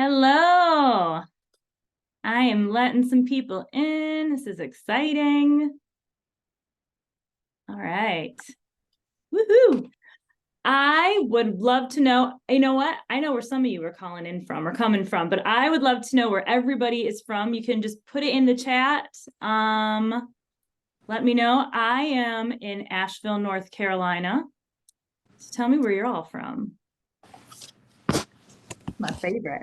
Hello. I am letting some people in. This is exciting. All right. Woohoo. I would love to know, you know what? I know where some of you are calling in from or coming from, but I would love to know where everybody is from. You can just put it in the chat. Let me know. I am in Asheville, North Carolina. So tell me where you're all from. My favorite.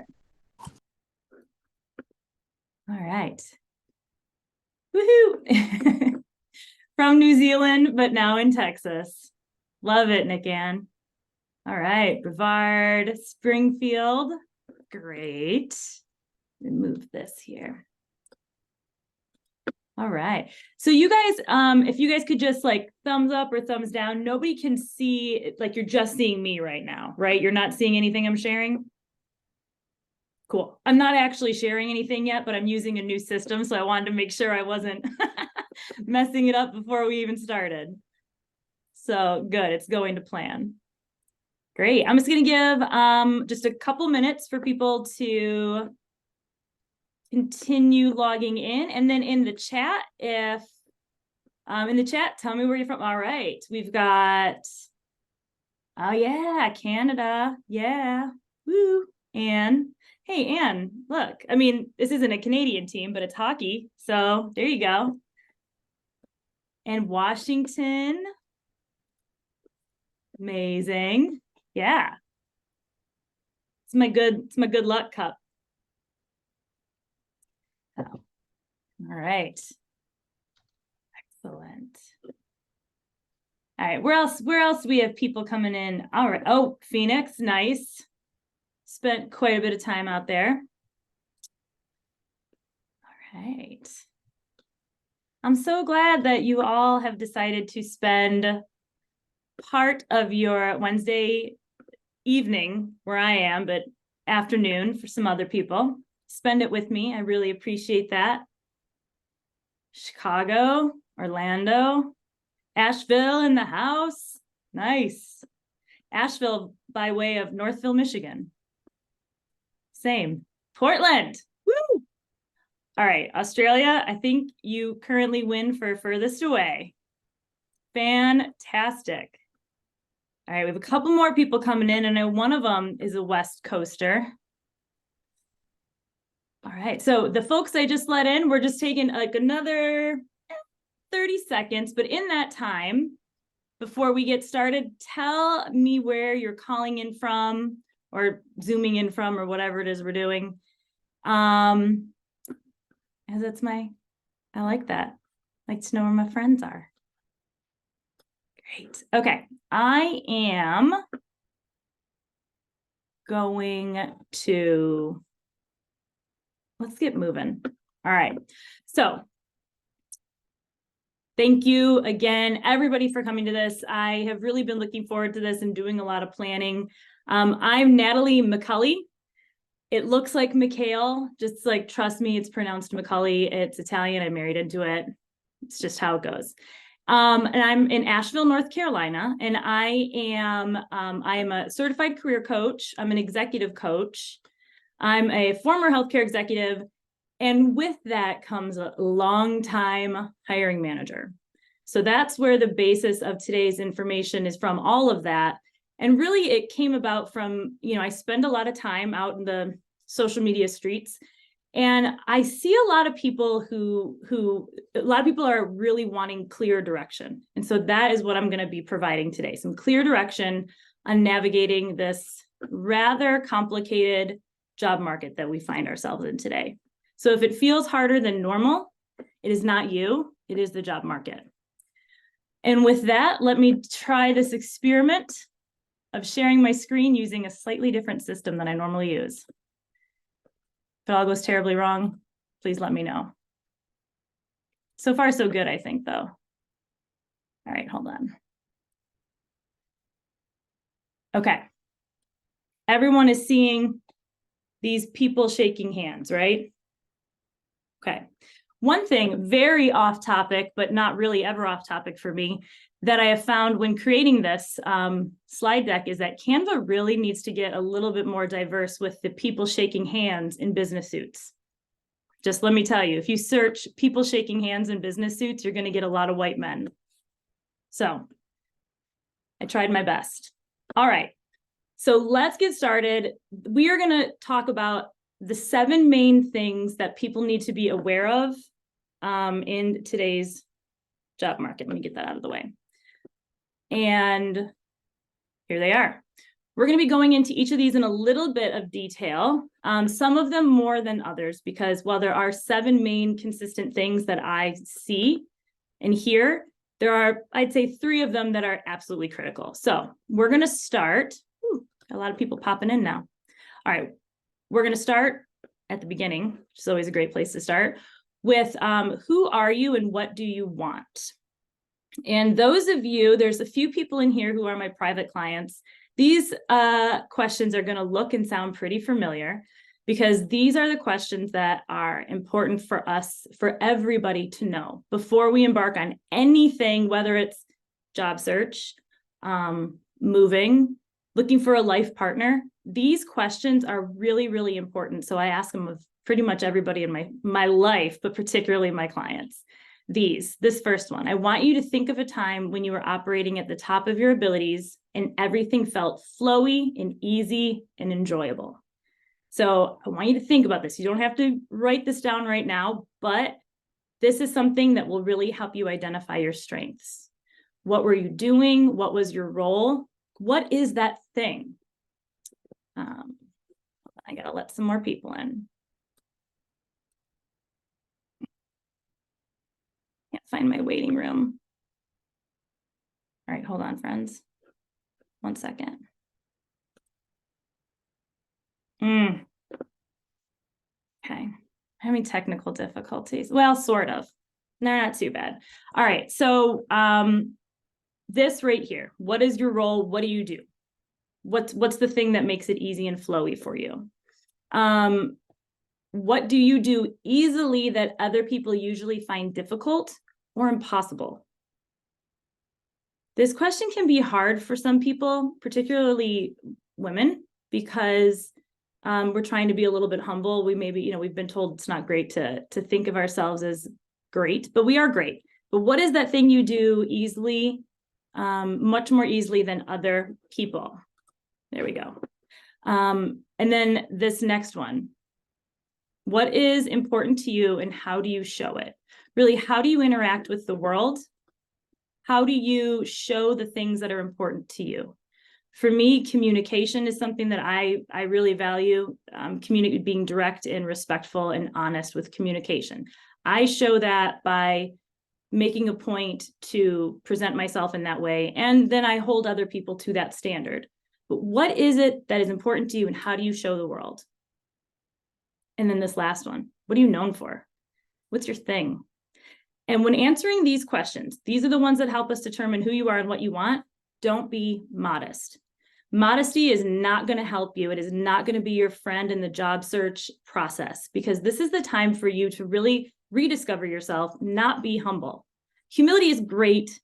All right. Woohoo. From New Zealand, but now in Texas. Love it, Nick Ann. All right, Brevard, Springfield. Great. Let me move this here. All right. So you guys, if you guys could just like thumbs up or thumbs down, nobody can see, like you're just seeing me right now, right? You're not seeing anything I'm sharing? Cool. I'm not actually sharing anything yet, but I'm using a new system. So I wanted to make sure I wasn't messing it up before we even started. So good, it's going to plan. Great, I'm just gonna give just a couple minutes for people to continue logging in. And then in the chat, if, tell me where you're from. All right, we've got, oh yeah, Canada, yeah, woo. Anne, hey Anne, look, I mean, this isn't a Canadian team, but it's hockey. So there you go. And Washington, amazing. Yeah. It's my good luck cup. Oh. All right. Excellent. All right, where else do we have people coming in? All right. Oh, Phoenix, nice. Spent quite a bit of time out there. All right. I'm so glad that you all have decided to spend part of your Wednesday evening where I am, but afternoon for some other people. Spend it with me. I really appreciate that. Chicago, Orlando, Asheville in the house. Nice. Asheville by way of Northville, Michigan. Same. Portland. Woo! All right, Australia, I think you currently win for furthest away. Fantastic. All right, we have a couple more people coming in. I know one of them is a West Coaster. All right, so the folks I just let in, we're just taking like another 30 seconds, but in that time, before we get started, tell me where you're calling in from or zooming in from or whatever it is we're doing. As that's I like that. I like to know where my friends are. Great. Okay, I am going to, let's get moving. All right, so thank you again, everybody, for coming to this. I have really been looking forward to this and doing a lot of planning. I'm Natalie Micale. It looks like Micale, just like, trust me, it's pronounced Micale. It's Italian, I married into it. It's just how it goes. And I'm in Asheville, North Carolina, and I am a certified career coach. I'm an executive coach. I'm a former healthcare executive, and with that comes a long-time hiring manager. So that's where the basis of today's information is from, all of that. And really it came about from, I spend a lot of time out in the social media streets, and I see a lot of people a lot of people are really wanting clear direction. And so that is what I'm going to be providing today, some clear direction on navigating this rather complicated job market that we find ourselves in today. So if it feels harder than normal, it is not you, it is the job market. And with that, let me try this experiment of sharing my screen using a slightly different system than I normally use. If it all goes terribly wrong, please let me know. So far, so good, I think, though. All right, hold on. Okay. Everyone is seeing these people shaking hands, right? Okay. One thing, very off topic, but not really ever off topic for me. that I have found when creating this slide deck is that Canva really needs to get a little bit more diverse with the people shaking hands in business suits. Just let me tell you, if you search people shaking hands in business suits, you're going to get a lot of white men. So I tried my best. All right. So let's get started. We are going to talk about the 7 main things that people need to be aware of in today's job market. Let me get that out of the way. And here they are. We're going to be going into each of these in a little bit of detail, some of them more than others, because while there are 7 main consistent things that I see and hear, there are, I'd say, 3 of them that are absolutely critical. So we're going to start. A lot of people popping in now. All right, we're going to start at the beginning, which is always a great place to start, with who are you and what do you want? And those of you, there's a few people in here who are my private clients. These questions are going to look and sound pretty familiar because these are the questions that are important for us, for everybody to know before we embark on anything, whether it's job search, moving, looking for a life partner. These questions are really, really important. So I ask them of pretty much everybody in my life, but particularly my clients. This first one, I want you to think of a time when you were operating at the top of your abilities and everything felt flowy and easy and enjoyable. So I want you to think about this. You don't have to write this down right now, but this is something that will really help you identify your strengths. What were you doing? What was your role? What is that thing? I gotta let some more people in. Can't find my waiting room. All right, hold on, friends. 1 second. Okay, having technical difficulties. Well, sort of. They're not too bad. All right, so this right here. What is your role? What do you do? What's the thing that makes it easy and flowy for you? What do you do easily that other people usually find difficult or impossible? This question can be hard for some people, particularly women, because we're trying to be a little bit humble. We maybe, we've been told it's not great to think of ourselves as great, but we are great. But what is that thing you do easily, much more easily than other people? There we go. And then this next one. What is important to you and how do you show it? Really, how do you interact with the world? How do you show the things that are important to you? For me, communication is something that I really value, being direct and respectful and honest with communication. I show that by making a point to present myself in that way, and then I hold other people to that standard. But what is it that is important to you and how do you show the world? And then this last one, what are you known for? What's your thing? And when answering these questions, these are the ones that help us determine who you are and what you want. Don't be modest. Modesty is not going to help you. It is not going to be your friend in the job search process, because this is the time for you to really rediscover yourself, not be humble. Humility is great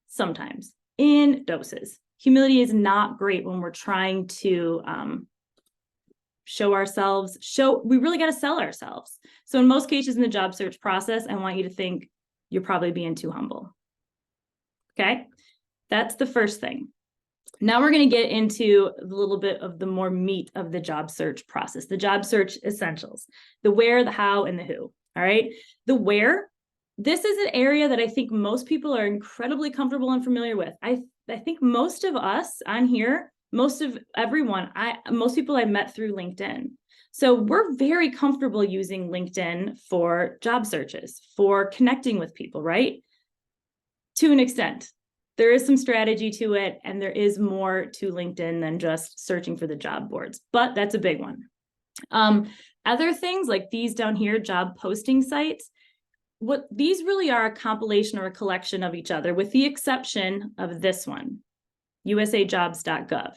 sometimes in doses. Humility is not great when we're trying to show ourselves, we really got to sell ourselves. So in most cases in the job search process, I want you to think you're probably being too humble. Okay, that's the first thing. Now we're going to get into a little bit of the more meat of the job search process, the job search essentials, the where, the how, and the who. All right, the where, this is an area that I think most people are incredibly comfortable and familiar with. I think most of us on here, most people I met through LinkedIn. So we're very comfortable using LinkedIn for job searches, for connecting with people, right? To an extent. There is some strategy to it, and there is more to LinkedIn than just searching for the job boards, but that's a big one. Other things like these down here, job posting sites, what these really are a compilation or a collection of each other, with the exception of this one, usajobs.gov.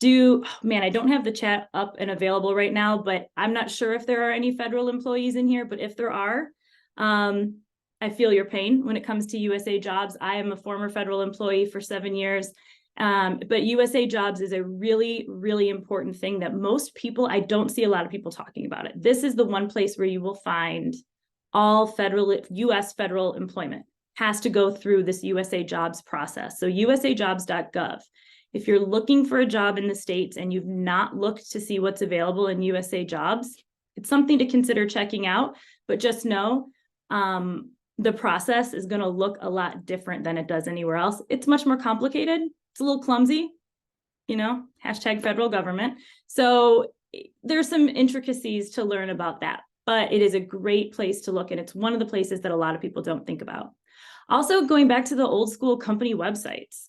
I don't have the chat up and available right now, but I'm not sure if there are any federal employees in here, but if there are, I I feel your pain when it comes to USA Jobs. I am a former federal employee for 7 years. But USA Jobs is a really, really important thing that most people, I don't see a lot of people talking about it. This is the one place where you will find all US federal employment has to go through this USA Jobs process. So usajobs.gov. If you're looking for a job in the States and you've not looked to see what's available in USA Jobs, it's something to consider checking out, but just know the process is going to look a lot different than it does anywhere else. It's much more complicated. It's a little clumsy, hashtag federal government. So there's some intricacies to learn about that, but it is a great place to look. And it's one of the places that a lot of people don't think about. Also, going back to the old school company websites.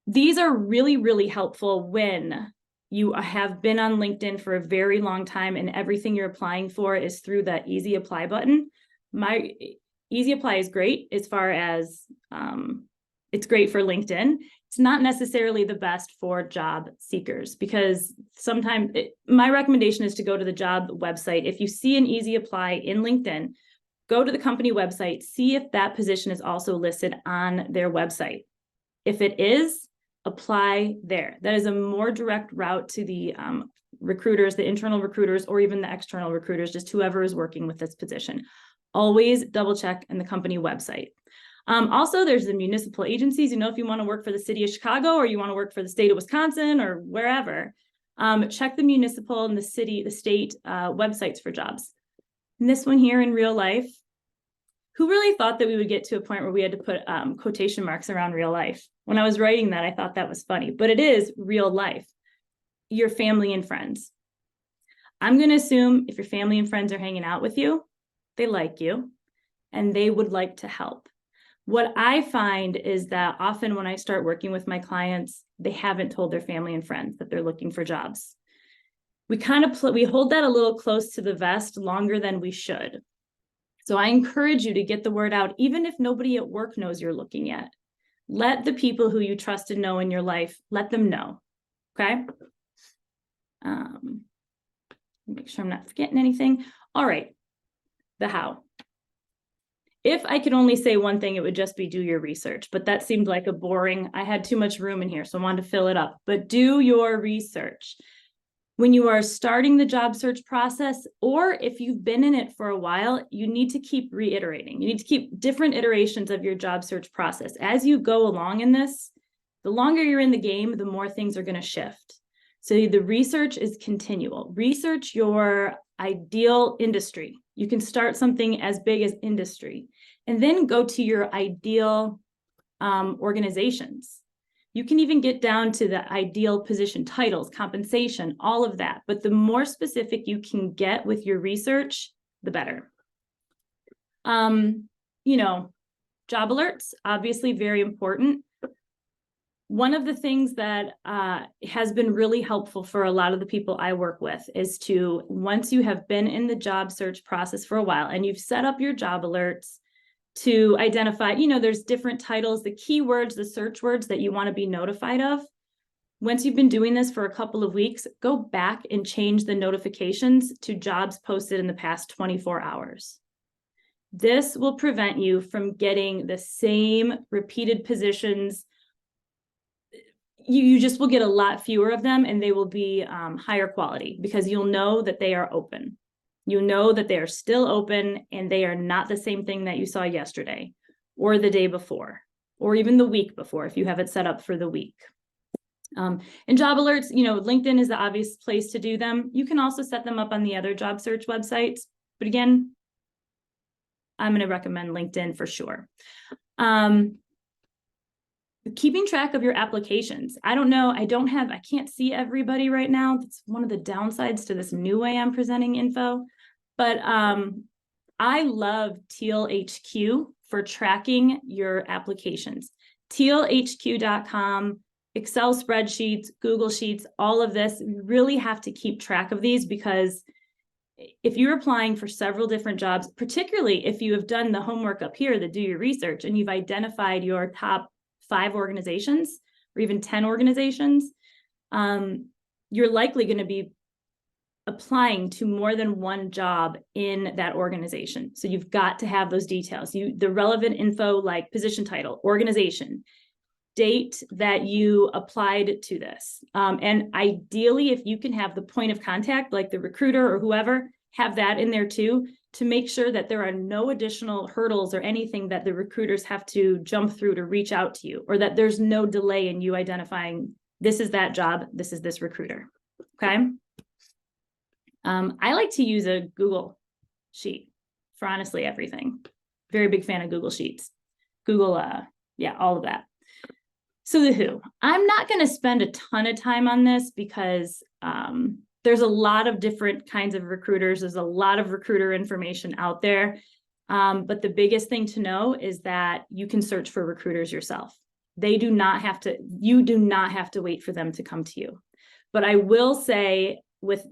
These are really, really helpful when you have been on LinkedIn for a very long time and everything you're applying for is through that easy apply button. My easy apply is great as far as it's great for LinkedIn. It's not necessarily the best for job seekers because sometimes my recommendation is to go to the job website. If you see an easy apply in LinkedIn, go to the company website, see if that position is also listed on their website. If it is, apply there. That is a more direct route to the recruiters, the internal recruiters, or even the external recruiters, just whoever is working with this position. Always double check in the company website. Also, there's the municipal agencies. If you want to work for the city of Chicago or you want to work for the state of Wisconsin or wherever, check the municipal and the state websites for jobs. And this one here in real life, who really thought that we would get to a point where we had to put quotation marks around real life? When I was writing that, I thought that was funny, but it is real life. Your family and friends. I'm going to assume if your family and friends are hanging out with you, they like you and they would like to help. What I find is that often when I start working with my clients, they haven't told their family and friends that they're looking for jobs. We we hold that a little close to the vest longer than we should. So I encourage you to get the word out, even if nobody at work knows you're looking yet. Let the people who you trust and know in your life, let them know, okay? Make sure I'm not forgetting anything. All right, the how. If I could only say one thing, it would just be do your research, but that seemed like I had too much room in here, so I wanted to fill it up, but do your research. When you are starting the job search process, or if you've been in it for a while, you need to keep reiterating. You need to keep different iterations of your job search process. As you go along in this, the longer you're in the game, the more things are going to shift. So the research is continual. Research your ideal industry. You can start something as big as industry, and then go to your ideal organizations. You can even get down to the ideal position titles, compensation, all of that. But the more specific you can get with your research, the better. Job alerts, obviously very important. One of the things that has been really helpful for a lot of the people I work with is to, once you have been in the job search process for a while and you've set up your job alerts, to identify, there's different titles, the keywords, the search words that you want to be notified of. Once you've been doing this for a couple of weeks, go back and change the notifications to jobs posted in the past 24 hours. This will prevent you from getting the same repeated positions. You just will get a lot fewer of them, and they will be higher quality because you'll know that they are open. You know that they are still open and they are not the same thing that you saw yesterday or the day before, or even the week before if you have it set up for the week. And job alerts, LinkedIn is the obvious place to do them. You can also set them up on the other job search websites. But again, I'm going to recommend LinkedIn for sure. Keeping track of your applications. I don't know. I can't see everybody right now. That's one of the downsides to this new way I'm presenting info. But I love Teal HQ for tracking your applications. tealhq.com, Excel spreadsheets, Google Sheets, all of this. You really have to keep track of these because if you're applying for several different jobs, particularly if you have done the homework up here to do your research and you've identified your top 5 organizations or even 10 organizations, you're likely going to be applying to more than one job in that organization. So you've got to have those details. The relevant info like position title, organization, date that you applied to this. And ideally, if you can have the point of contact, like the recruiter or whoever, have that in there too, to make sure that there are no additional hurdles or anything that the recruiters have to jump through to reach out to you, or that there's no delay in you identifying this is that job, this is this recruiter. Okay. I like to use a Google sheet for honestly everything. Very big fan of Google Sheets. Google, yeah, all of that. So the who. I'm not going to spend a ton of time on this because there's a lot of different kinds of recruiters. There's a lot of recruiter information out there. But the biggest thing to know is that you can search for recruiters yourself. You do not have to wait for them to come to you. But I will say with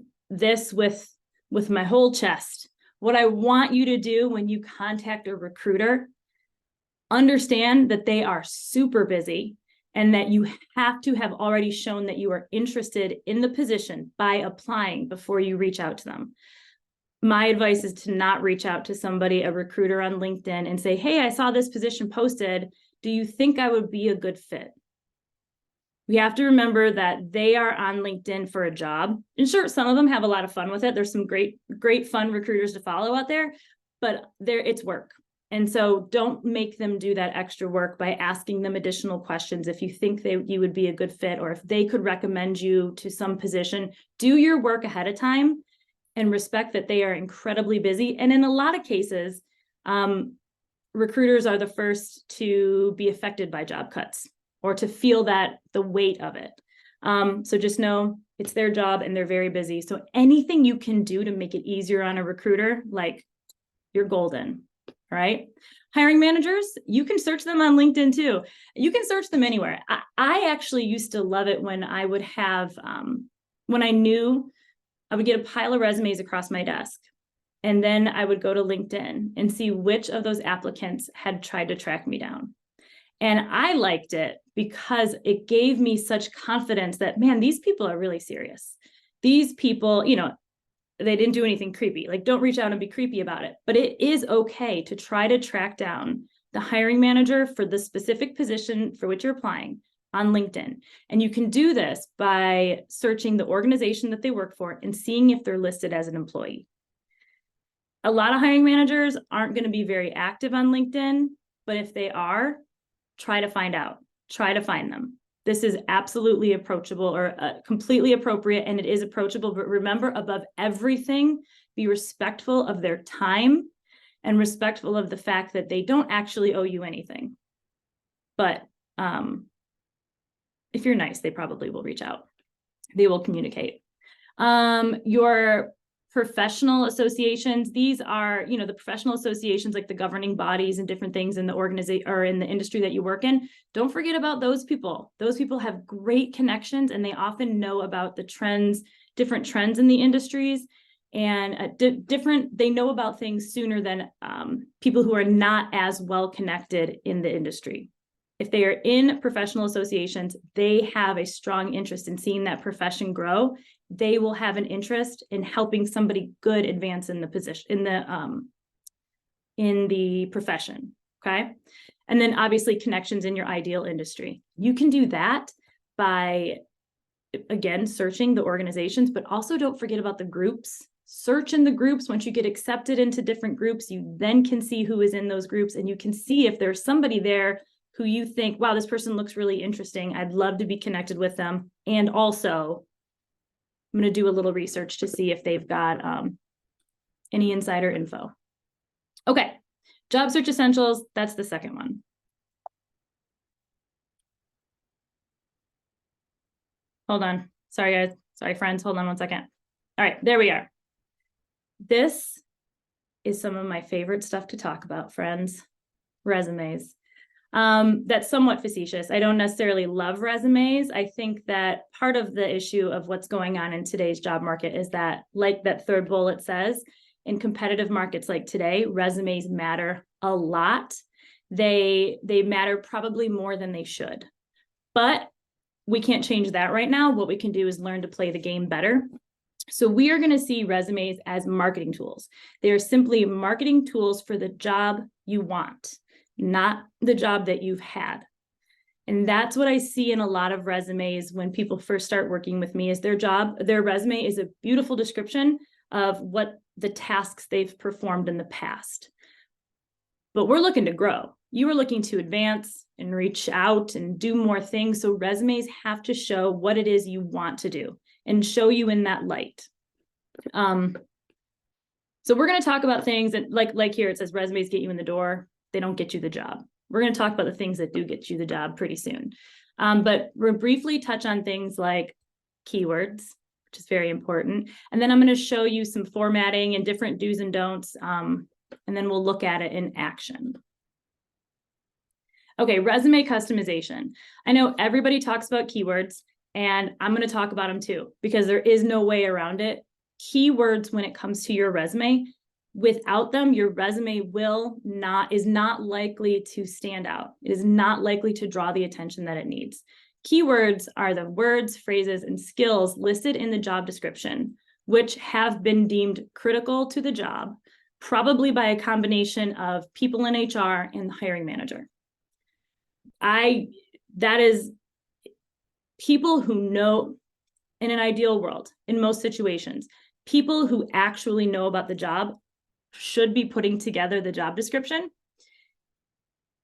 my whole chest, what I want you to do when you contact a recruiter, understand that they are super busy and that you have to have already shown that you are interested in the position by applying before you reach out to them. My advice is to not reach out to somebody, a recruiter on LinkedIn, and say, hey, I saw this position posted. Do you think I would be a good fit? We have to remember that they are on LinkedIn for a job. And sure, some of them have a lot of fun with it. There's some great fun recruiters to follow out there, but it's work. And so don't make them do that extra work by asking them additional questions. If you think you would be a good fit, or if they could recommend you to some position, do your work ahead of time and respect that they are incredibly busy. And in a lot of cases, recruiters are the first to be affected by job cuts, or to feel the weight of it. So just know it's their job and they're very busy. So anything you can do to make it easier on a recruiter, like, you're golden, right? Hiring managers, you can search them on LinkedIn too. You can search them anywhere. I actually used to love it when I would have, when I knew I would get a pile of resumes across my desk. And then I would go to LinkedIn and see which of those applicants had tried to track me down. And I liked it because it gave me such confidence that, man, these people are really serious. These people, they didn't do anything creepy. Like, don't reach out and be creepy about it. But it is okay to try to track down the hiring manager for the specific position for which you're applying on LinkedIn. And you can do this by searching the organization that they work for and seeing if they're listed as an employee. A lot of hiring managers aren't going to be very active on LinkedIn, but if they are, try to find them. This is absolutely approachable, or completely appropriate, and it is approachable. But remember, above everything, be respectful of their time and respectful of the fact that they don't actually owe you anything. But if you're nice, they probably will reach out. They will communicate. Your professional associations, these are, the professional associations, like the governing bodies and different things in the organization or in the industry that you work in. Don't forget about those people. Those people have great connections, and they often know about the trends, different trends in the industries, and they know about things sooner than people who are not as well connected in the industry. If they are in professional associations, they have a strong interest in seeing that profession grow. They will have an interest in helping somebody good advance in the position, in the profession. Okay. And then obviously connections in your ideal industry. You can do that by, again, searching the organizations, but also don't forget about the groups. Search in the groups. Once you get accepted into different groups, you then can see who is in those groups, and you can see if there's somebody there who you think, wow, this person looks really interesting. I'd love to be connected with them. And also, I'm going to do a little research to see if they've got any insider info. Okay, job search essentials. That's the second one. Hold on. Sorry, guys. Sorry, friends. Hold on one second. All right, there we are. This is some of my favorite stuff to talk about, friends. Resumes. That's somewhat facetious. I don't necessarily love resumes. I think that part of the issue of what's going on in today's job market is that, like that third bullet says, in competitive markets like today, resumes matter a lot. They matter probably more than they should. But we can't change that right now. What we can do is learn to play the game better. So we are going to see resumes as marketing tools. They are simply marketing tools for the job you want, not the job that you've had. And that's what I see in a lot of resumes when people first start working with me, is their resume is a beautiful description of what the tasks they've performed in the past. But we're looking to grow. You are looking to advance and reach out and do more things. So resumes have to show what it is you want to do and show you in that light. So we're going to talk about things that, like here, it says resumes get you in the door. They don't get you the job. We're going to talk about the things that do get you the job pretty soon. But we'll briefly touch on things like keywords, which is very important. And then I'm going to show you some formatting and different do's and don'ts. And then we'll look at it in action. Okay, resume customization. I know everybody talks about keywords, and I'm going to talk about them too, because there is no way around it. Keywords, when it comes to your resume, without them, your resume is not likely to stand out. It is not likely to draw the attention that it needs. Keywords are the words, phrases, and skills listed in the job description, which have been deemed critical to the job, probably by a combination of people in HR and the hiring manager. That is people who know, in an ideal world, in most situations, people who actually know about the job should be putting together the job description.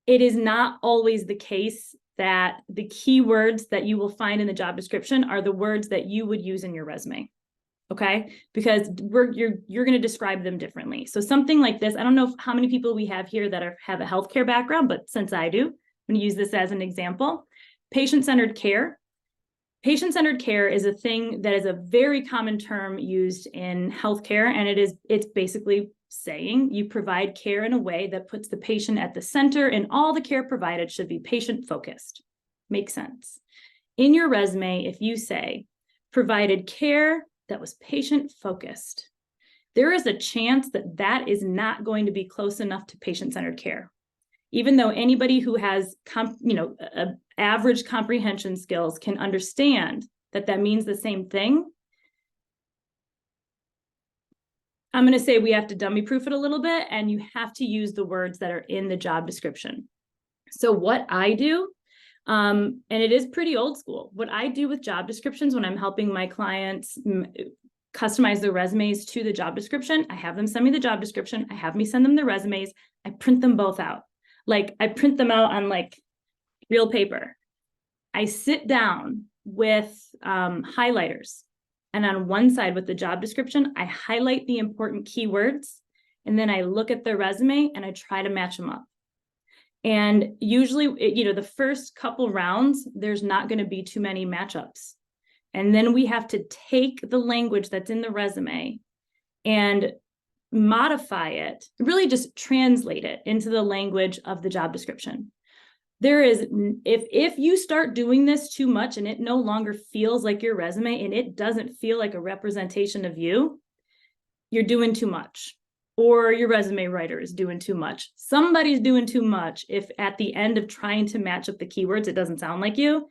It is not always the case that the keywords that you will find in the job description are the words that you would use in your resume. Okay, because you're going to describe them differently. So something like this, I don't know how many people we have here that have a healthcare background, but since I do, I'm going to use this as an example. Patient-centered care. Patient-centered care is a thing that is a very common term used in healthcare, and it's basically saying you provide care in a way that puts the patient at the center, and all the care provided should be patient-focused. Makes sense. In your resume, if you say provided care that was patient-focused, there is a chance that that is not going to be close enough to patient-centered care. Even though anybody who has average comprehension skills can understand that that means the same thing, I'm going to say we have to dummy proof it a little bit, and you have to use the words that are in the job description. So what I do, and it is pretty old school, what I do with job descriptions when I'm helping my clients customize their resumes to the job description, I have them send me the job description, I have me send them the resumes, I print them both out. Like I print them out on like real paper. I sit down with highlighters, and on one side with the job description, I highlight the important keywords, and then I look at their resume and I try to match them up. And usually, the first couple rounds, there's not going to be too many matchups. And then we have to take the language that's in the resume and modify it, really just translate it into the language of the job description. If you start doing this too much and it no longer feels like your resume and it doesn't feel like a representation of you, you're doing too much, or your resume writer is doing too much. Somebody's doing too much. If at the end of trying to match up the keywords, it doesn't sound like you,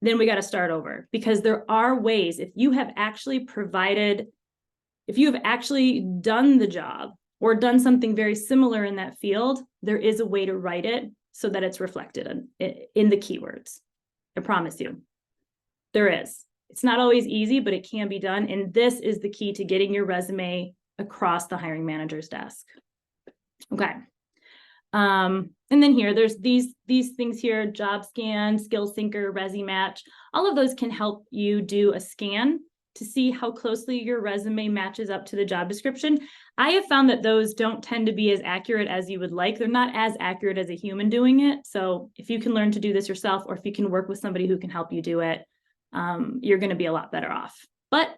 then we got to start over, because there are ways, if you have actually done the job or done something very similar in that field, there is a way to write it so that it's reflected in the keywords. I promise you, there is. It's not always easy, but it can be done. And this is the key to getting your resume across the hiring manager's desk. Okay. And then here, there's these things here: job scan, skill syncer, resi match. All of those can help you do a scan to see how closely your resume matches up to the job description. I have found that those don't tend to be as accurate as you would like. They're not as accurate as a human doing it. So if you can learn to do this yourself, or if you can work with somebody who can help you do it, you're going to be a lot better off. But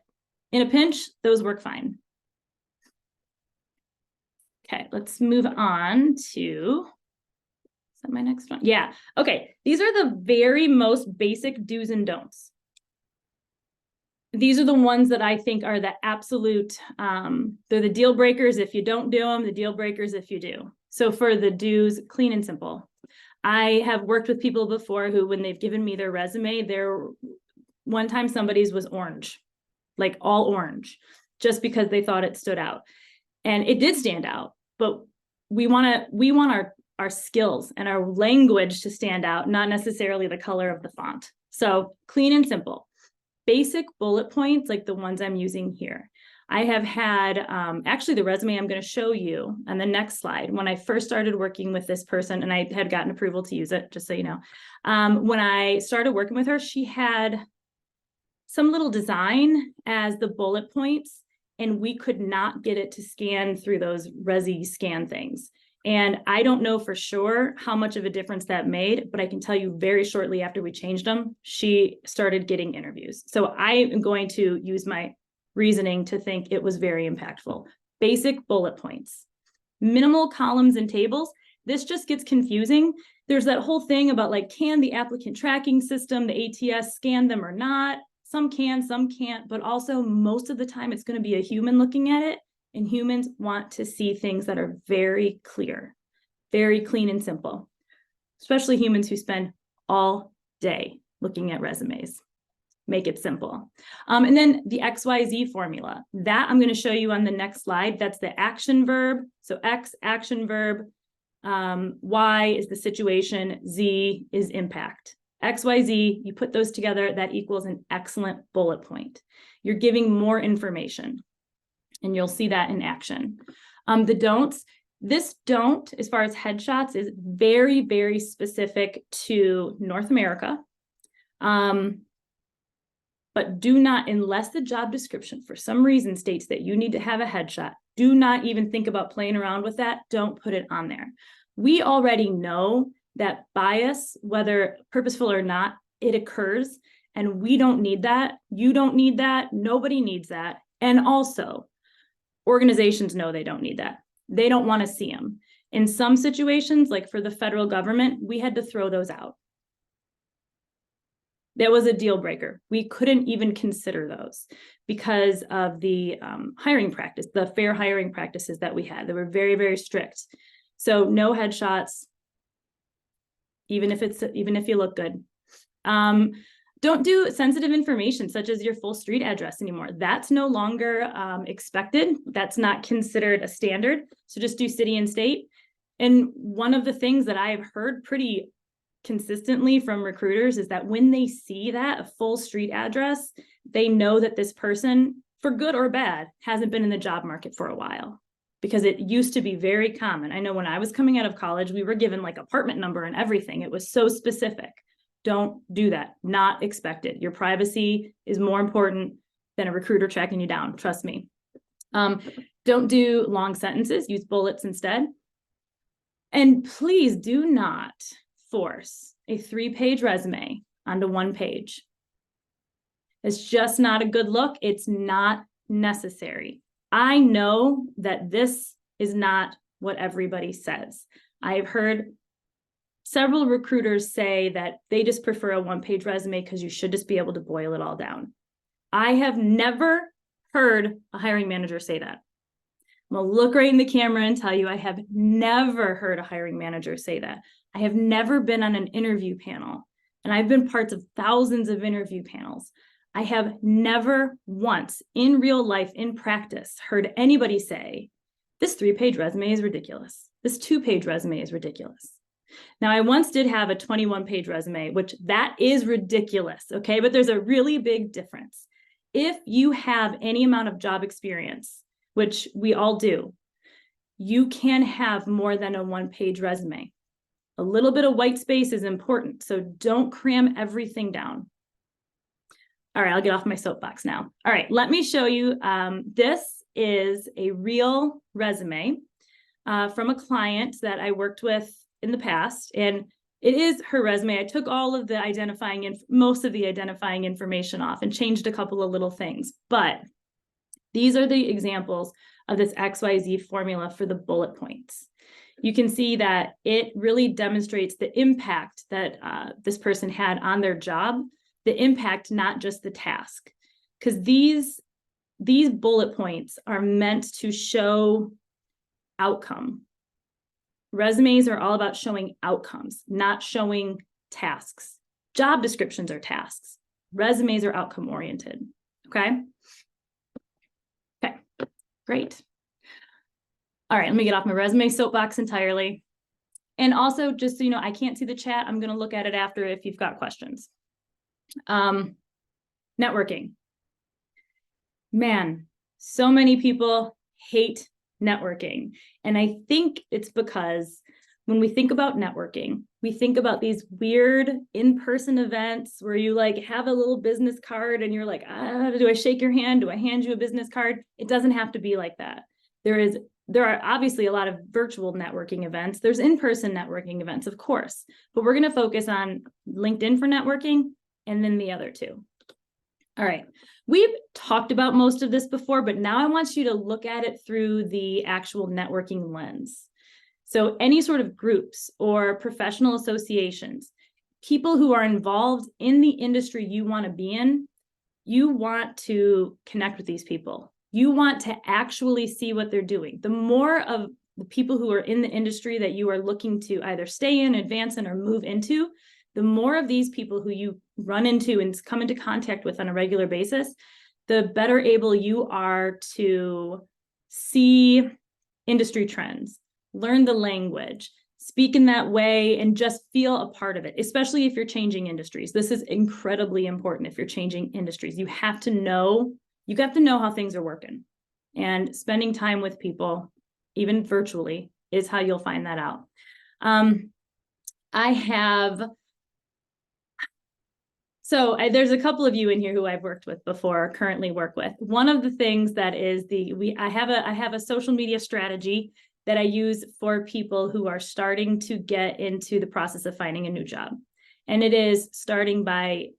in a pinch, those work fine. Okay, let's move on to, is that my next one? Yeah, okay. These are the very most basic do's and don'ts. These are the ones that I think are the absolute, they're the deal breakers if you don't do them, the deal breakers if you do. So for the do's, clean and simple. I have worked with people before who, when they've given me their resume, one time somebody's was orange. like all orange, just because they thought it stood out. And it did stand out, but we want our skills and our language to stand out, not necessarily the color of the font. So clean and simple. Basic bullet points like the ones I'm using here. I have had, actually the resume I'm going to show you on the next slide, when I first started working with this person, and I had gotten approval to use it, just so you know. When I started working with her, she had some little design as the bullet points, and we could not get it to scan through those Resi scan things. And I don't know for sure how much of a difference that made, but I can tell you very shortly after we changed them, she started getting interviews. So I am going to use my reasoning to think it was very impactful. Basic bullet points, minimal columns and tables. This just gets confusing. There's that whole thing about like, can the applicant tracking system, the ATS, scan them or not? Some can, some can't, but also most of the time it's going to be a human looking at it, and humans want to see things that are very clear, very clean and simple, especially humans who spend all day looking at resumes. Make it simple. And then the XYZ formula, that I'm going to show you on the next slide. That's the action verb. So X, action verb, Y is the situation, Z is impact. XYZ, you put those together, that equals an excellent bullet point. You're giving more information, and you'll see that in action. The don'ts, this don't, as far as headshots, is very, very specific to North America. But do not, unless the job description for some reason states that you need to have a headshot, do not even think about playing around with that. Don't put it on there. We already know that bias, whether purposeful or not, it occurs, and we don't need that. You don't need that. Nobody needs that. And also, organizations know they don't need that. They don't want to see them. In some situations, like for the federal government, we had to throw those out. That was a deal breaker. We couldn't even consider those because of the hiring practice, the fair hiring practices that we had. They were very, very strict. So no headshots, even if you look good. Don't do sensitive information such as your full street address anymore. That's no longer expected. That's not considered a standard. So just do city and state. And one of the things that I've heard pretty consistently from recruiters is that when they see that, a full street address, they know that this person, for good or bad, hasn't been in the job market for a while, because it used to be very common. I know when I was coming out of college, we were given like apartment number and everything. It was so specific. Don't do that. Not expected. Your privacy is more important than a recruiter tracking you down. Trust me. Don't do long sentences. Use bullets instead. And please do not force a 3-page resume onto 1 page. It's just not a good look. It's not necessary. I know that this is not what everybody says. I've heard several recruiters say that they just prefer a 1-page resume because you should just be able to boil it all down. I have never heard a hiring manager say that. I'm gonna look right in the camera and tell you I have never heard a hiring manager say that. I have never been on an interview panel, and I've been parts of thousands of interview panels. I have never once in real life, in practice, heard anybody say, this 3-page resume is ridiculous. This 2-page resume is ridiculous. Now, I once did have a 21-page resume, which that is ridiculous, okay? But there's a really big difference. If you have any amount of job experience, which we all do, you can have more than a 1-page resume. A little bit of white space is important, so don't cram everything down. All right, I'll get off my soapbox now. All right, let me show you. This is a real resume from a client that I worked with in the past, and it is her resume. I took all of the most of the identifying information off and changed a couple of little things, but these are the examples of this XYZ formula for the bullet points. You can see that it really demonstrates the impact that this person had on their job, the impact, not just the task, because these bullet points are meant to show outcome. Resumes are all about showing outcomes, not showing tasks. Job descriptions are tasks. Resumes are outcome oriented, okay? Great. All right, let me get off my resume soapbox entirely. And also, just so you know, I can't see the chat. I'm going to look at it after if you've got questions. Networking. Man, so many people hate networking. And I think it's because when we think about networking, we think about these weird in-person events where you like have a little business card and you're like, do I shake your hand? Do I hand you a business card? It doesn't have to be like that. There are obviously a lot of virtual networking events. There's in-person networking events, of course, but we're going to focus on LinkedIn for networking and then the other two. All right. We've talked about most of this before, but now I want you to look at it through the actual networking lens. So any sort of groups or professional associations, people who are involved in the industry you want to be in, you want to connect with these people. You want to actually see what they're doing. The more of the people who are in the industry that you are looking to either stay in, advance in, or move into, the more of these people who you run into and come into contact with on a regular basis, the better able you are to see industry trends, learn the language, speak in that way, and just feel a part of it, especially if you're changing industries. This is incredibly important if you're changing industries. You have to know how things are working. And spending time with people, even virtually, is how you'll find that out. There's a couple of you in here who I've worked with before, currently work with. One of the things that is I have a social media strategy that I use for people who are starting to get into the process of finding a new job. And it is starting by,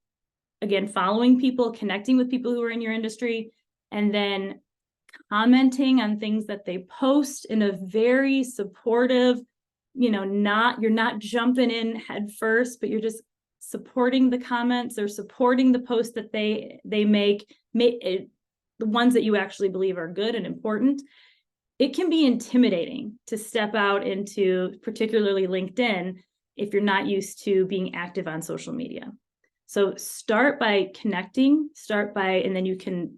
again, following people, connecting with people who are in your industry, and then commenting on things that they post in a very supportive, you're not jumping in head first, but you're just supporting the comments or supporting the posts that they make the ones that you actually believe are good and important. It can be intimidating to step out into particularly LinkedIn if you're not used to being active on social media. So start by connecting, and then you can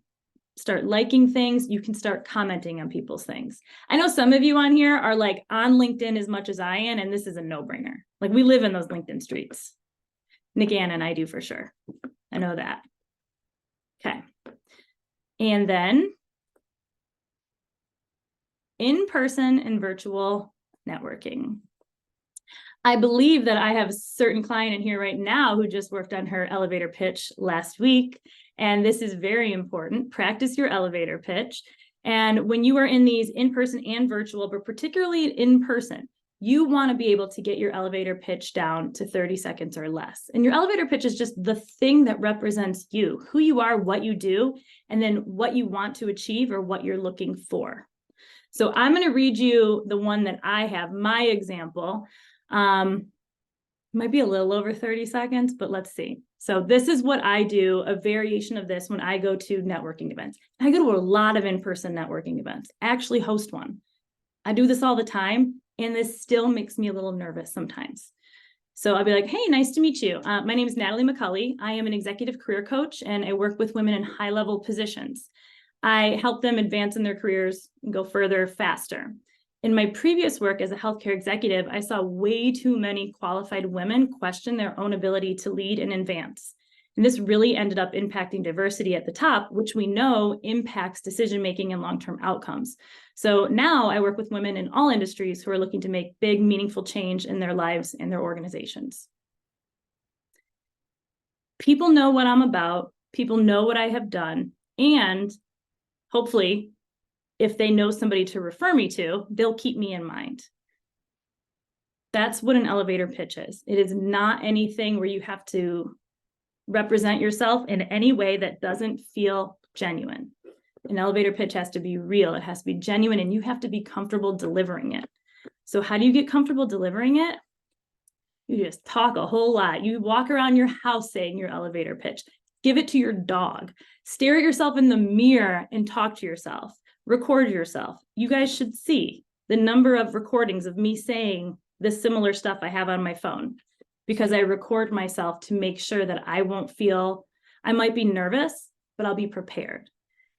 start liking things. You can start commenting on people's things. I know some of you on here are like on LinkedIn as much as I am, and this is a no-brainer. Like, we live in those LinkedIn streets. Nick Ann and I do for sure. I know that. Okay. And then in-person and virtual networking. I believe that I have a certain client in here right now who just worked on her elevator pitch last week. And this is very important. Practice your elevator pitch. And when you are in these in-person and virtual, but particularly in person, you want to be able to get your elevator pitch down to 30 seconds or less. And your elevator pitch is just the thing that represents you, who you are, what you do, and then what you want to achieve or what you're looking for. So I'm going to read you the one that I have, my example. Might be a little over 30 seconds, but let's see. So this is what I do, a variation of this when I go to networking events. I go to a lot of in-person networking events. I actually host one. I do this all the time, and this still makes me a little nervous sometimes. So I'll be like, hey, nice to meet you. My name is Natalie Micale. I am an executive career coach, and I work with women in high-level positions. I help them advance in their careers and go further faster. In my previous work as a healthcare executive, I saw way too many qualified women question their own ability to lead and advance. And this really ended up impacting diversity at the top, which we know impacts decision-making and long-term outcomes. So now I work with women in all industries who are looking to make big, meaningful change in their lives and their organizations. People know what I'm about. People know what I have done. And hopefully, if they know somebody to refer me to, they'll keep me in mind. That's what an elevator pitch is. It is not anything where you have to represent yourself in any way that doesn't feel genuine. An elevator pitch has to be real. It has to be genuine, and you have to be comfortable delivering it. So how do you get comfortable delivering it? You just talk a whole lot. You walk around your house saying your elevator pitch. Give it to your dog. Stare at yourself in the mirror and talk to yourself. Record yourself. You guys should see the number of recordings of me saying this similar stuff I have on my phone, because I record myself to make sure that I might be nervous, but I'll be prepared.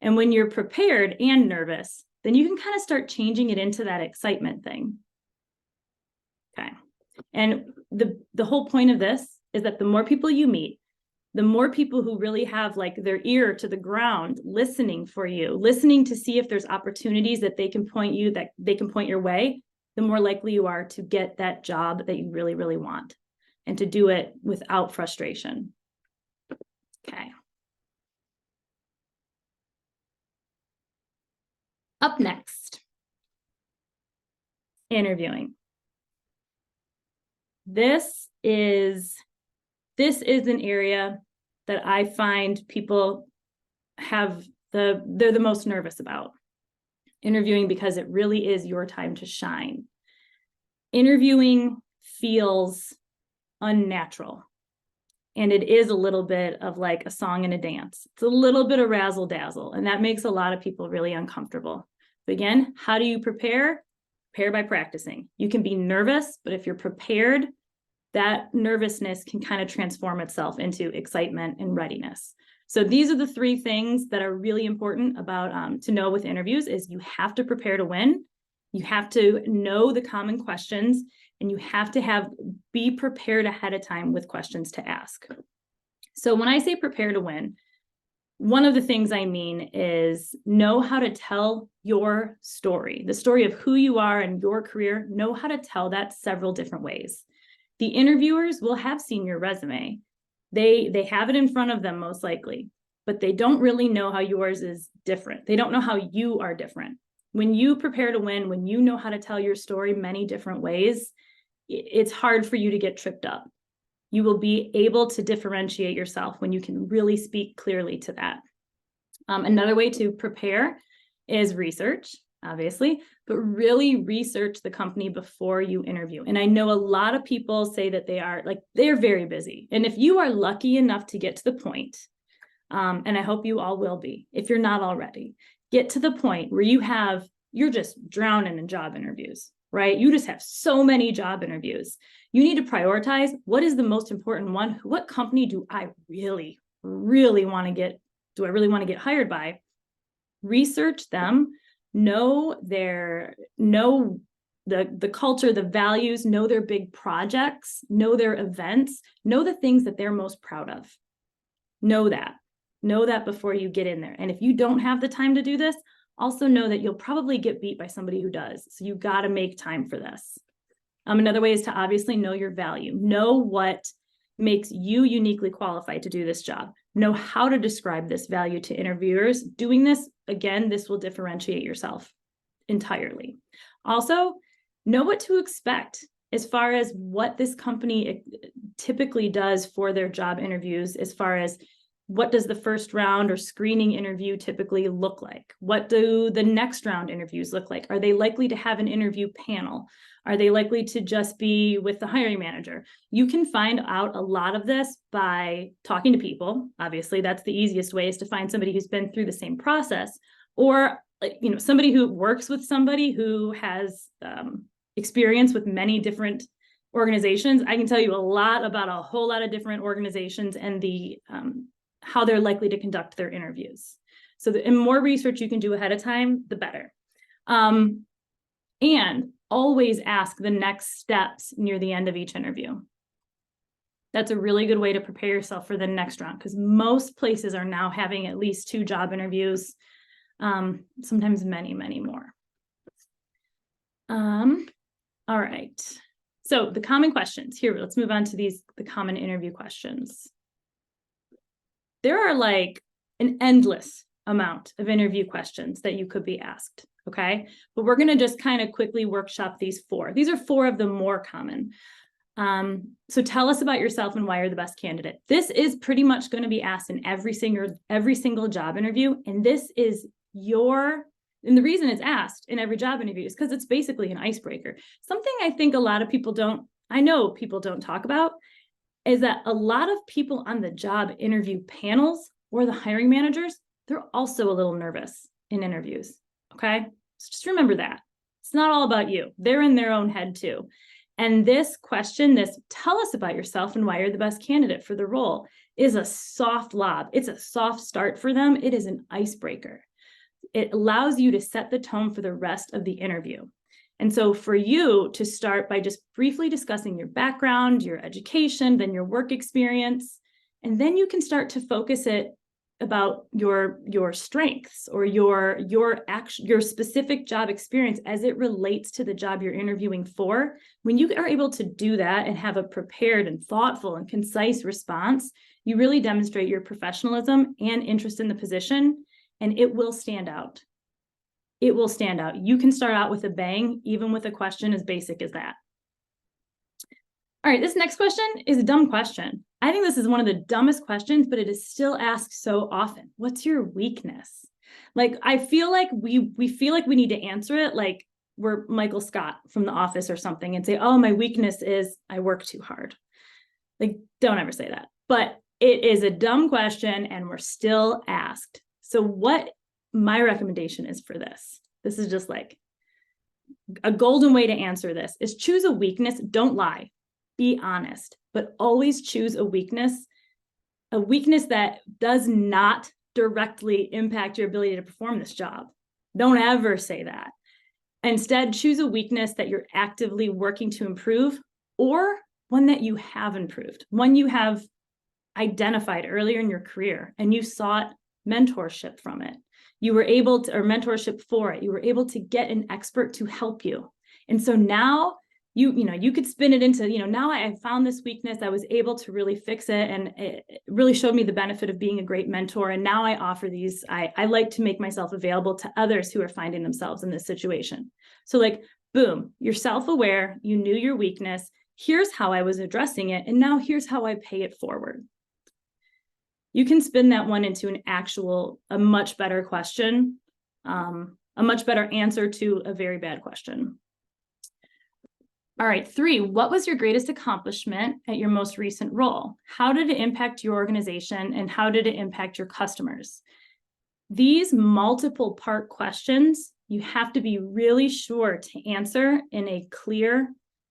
And when you're prepared and nervous, then you can kind of start changing it into that excitement thing. Okay. And the whole point of this is that the more people you meet, the more people who really have like their ear to the ground, listening for you, listening to see if there's opportunities that they can point your way, the more likely you are to get that job that you really, really want and to do it without frustration. Okay. Up next, interviewing. This is an area that I find people they're the most nervous about. Interviewing, because it really is your time to shine. Interviewing feels unnatural. And it is a little bit of like a song and a dance. It's a little bit of razzle dazzle, and that makes a lot of people really uncomfortable. But again, how do you prepare? Prepare by practicing. You can be nervous, but if you're prepared, that nervousness can kind of transform itself into excitement and readiness. So these are the three things that are really important about to know with interviews is you have to prepare to win. You have to know the common questions, and you have to be prepared ahead of time with questions to ask. So when I say prepare to win, one of the things I mean is know how to tell your story, the story of who you are and your career. Know how to tell that several different ways. The interviewers will have seen your resume. They have it in front of them most likely, but they don't really know how yours is different. They don't know how you are different. When you prepare to win, when you know how to tell your story many different ways, it's hard for you to get tripped up. You will be able to differentiate yourself when you can really speak clearly to that. Another way to prepare is research, obviously, but really research the company before you interview. And I know a lot of people say that they're very busy. And if you are lucky enough to get to the point, and I hope you all will be, if you're not already, get to the point where you're just drowning in job interviews, right? You just have so many job interviews. You need to prioritize what is the most important one. What company do I really, really want to get? Do I really want to get hired by? Research them, know the culture, the values, know their big projects, know their events, know the things that they're most proud of. Know that before you get in there. And if you don't have the time to do this, also know that you'll probably get beat by somebody who does. So you got to make time for this. Another way is to obviously know your value. Know what makes you uniquely qualified to do this job. Know how to describe this value to interviewers. Doing this, again, this will differentiate yourself entirely. Also, know what to expect as far as what this company typically does for their job interviews, as far as what does the first round or screening interview typically look like? What do the next round interviews look like? Are they likely to have an interview panel? Are they likely to just be with the hiring manager? You can find out a lot of this by talking to people. Obviously, that's the easiest way, is to find somebody who's been through the same process, or somebody who works with somebody who has experience with many different organizations. I can tell you a lot about a whole lot of different organizations and the how they're likely to conduct their interviews. So the more research you can do ahead of time, the better. And always ask the next steps near the end of each interview. That's a really good way to prepare yourself for the next round, because most places are now having at least 2 job interviews, sometimes many, many more. All right. So the common questions here, let's move on to the common interview questions. There are like an endless amount of interview questions that you could be asked. Okay, but we're going to just kind of quickly workshop these 4. These are 4 of the more common. So tell us about yourself and why you're the best candidate. This is pretty much going to be asked in every single job interview. And and the reason it's asked in every job interview is because it's basically an icebreaker. Something I think a lot of people don't talk about is that a lot of people on the job interview panels or the hiring managers, they're also a little nervous in interviews. Okay, so just remember that. It's not all about you. They're in their own head too. And this question, tell us about yourself and why you're the best candidate for the role, is a soft lob. It's a soft start for them. It is an icebreaker. it allows you to set the tone for the rest of the interview. And so for you to start by just briefly discussing your background, your education, then your work experience, and then you can start to focus it about your strengths or your specific job experience as it relates to the job you're interviewing for. When you are able to do that and have a prepared and thoughtful and concise response, you really demonstrate your professionalism and interest in the position, and it will stand out. It will stand out. You can start out with a bang, even with a question as basic as that. All right, this next question is a dumb question. I think this is one of the dumbest questions, but it is still asked so often. What's your weakness? Like, I feel like we feel like we need to answer it like we're Michael Scott from The Office or something and say, oh, my weakness is I work too hard. Like, don't ever say that. But it is a dumb question and we're still asked. So what my recommendation is for this is just like a golden way to answer this is choose a weakness. Don't lie. Be honest, but always choose a weakness that does not directly impact your ability to perform this job. Don't ever say that. Instead, choose a weakness that you're actively working to improve, or one that you have improved, one you have identified earlier in your career and you sought mentorship from it. You were able to, or mentorship for it, you were able to get an expert to help you. And so now you could spin it into, now I found this weakness, I was able to really fix it, and it really showed me the benefit of being a great mentor. And now I offer these, I like to make myself available to others who are finding themselves in this situation. So like, boom, you're self-aware, you knew your weakness, here's how I was addressing it, and now here's how I pay it forward. You can spin that one into a much better question, a much better answer to a very bad question. All right, 3, what was your greatest accomplishment at your most recent role? How did it impact your organization and how did it impact your customers? These multiple part questions, you have to be really sure to answer in a clear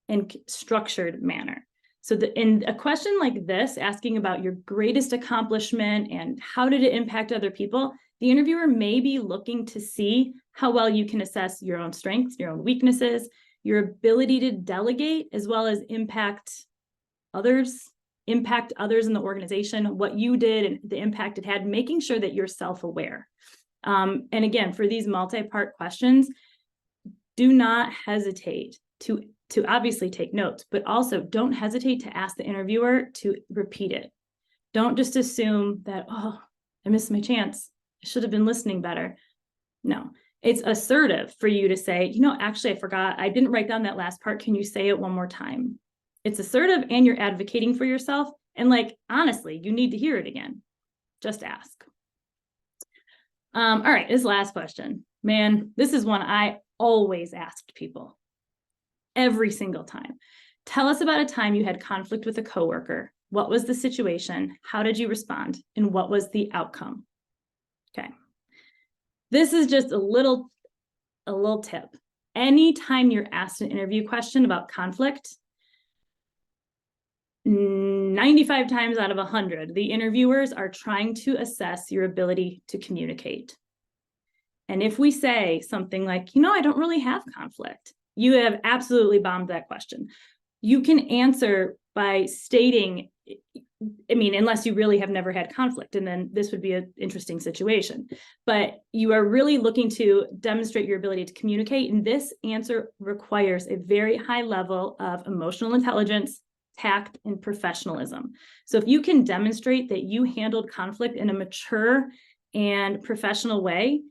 and structured manner. So in a question like this, asking about your greatest accomplishment and how did it impact other people, the interviewer may be looking to see how well you can assess your own strengths, your own weaknesses, your ability to delegate, as well as impact others in the organization, what you did and the impact it had, making sure that you're self-aware. And again, for these multi-part questions, do not hesitate to obviously take notes, but also don't hesitate to ask the interviewer to repeat it. Don't just assume that, oh, I missed my chance, I should have been listening better. No. It's assertive for you to say, actually, I forgot, I didn't write down that last part. Can you say it one more time? It's assertive and you're advocating for yourself. And like, honestly, you need to hear it again. Just ask. All right, this last question. Man, this is one I always asked people. Every single time. Tell us about a time you had conflict with a coworker. What was the situation? How did you respond? And what was the outcome? Okay. This is just a little tip. Anytime you're asked an interview question about conflict, 95 times out of 100, the interviewers are trying to assess your ability to communicate. And if we say something like, I don't really have conflict, you have absolutely bombed that question. You can answer by stating, unless you really have never had conflict, and then this would be an interesting situation. But you are really looking to demonstrate your ability to communicate, and this answer requires a very high level of emotional intelligence, tact, and professionalism. So if you can demonstrate that you handled conflict in a mature and professional way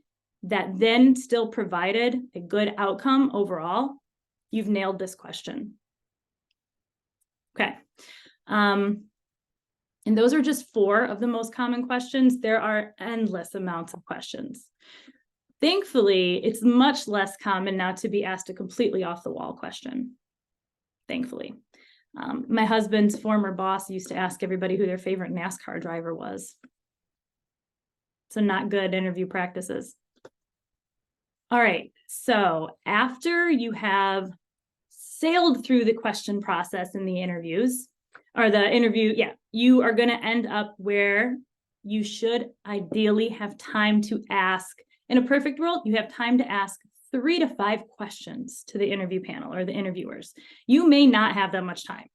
that then still provided a good outcome overall, you've nailed this question. Okay. And those are just 4 of the most common questions. There are endless amounts of questions. Thankfully, it's much less common now to be asked a completely off the wall question. Thankfully. My husband's former boss used to ask everybody who their favorite NASCAR driver was. So not good interview practices. All right, so after you have sailed through the question process in the interviews, or the interview, you are going to end up where you should ideally have time to ask In a perfect world, you have time to ask 3 to 5 questions to the interview panel or the interviewers. You may not have that much time.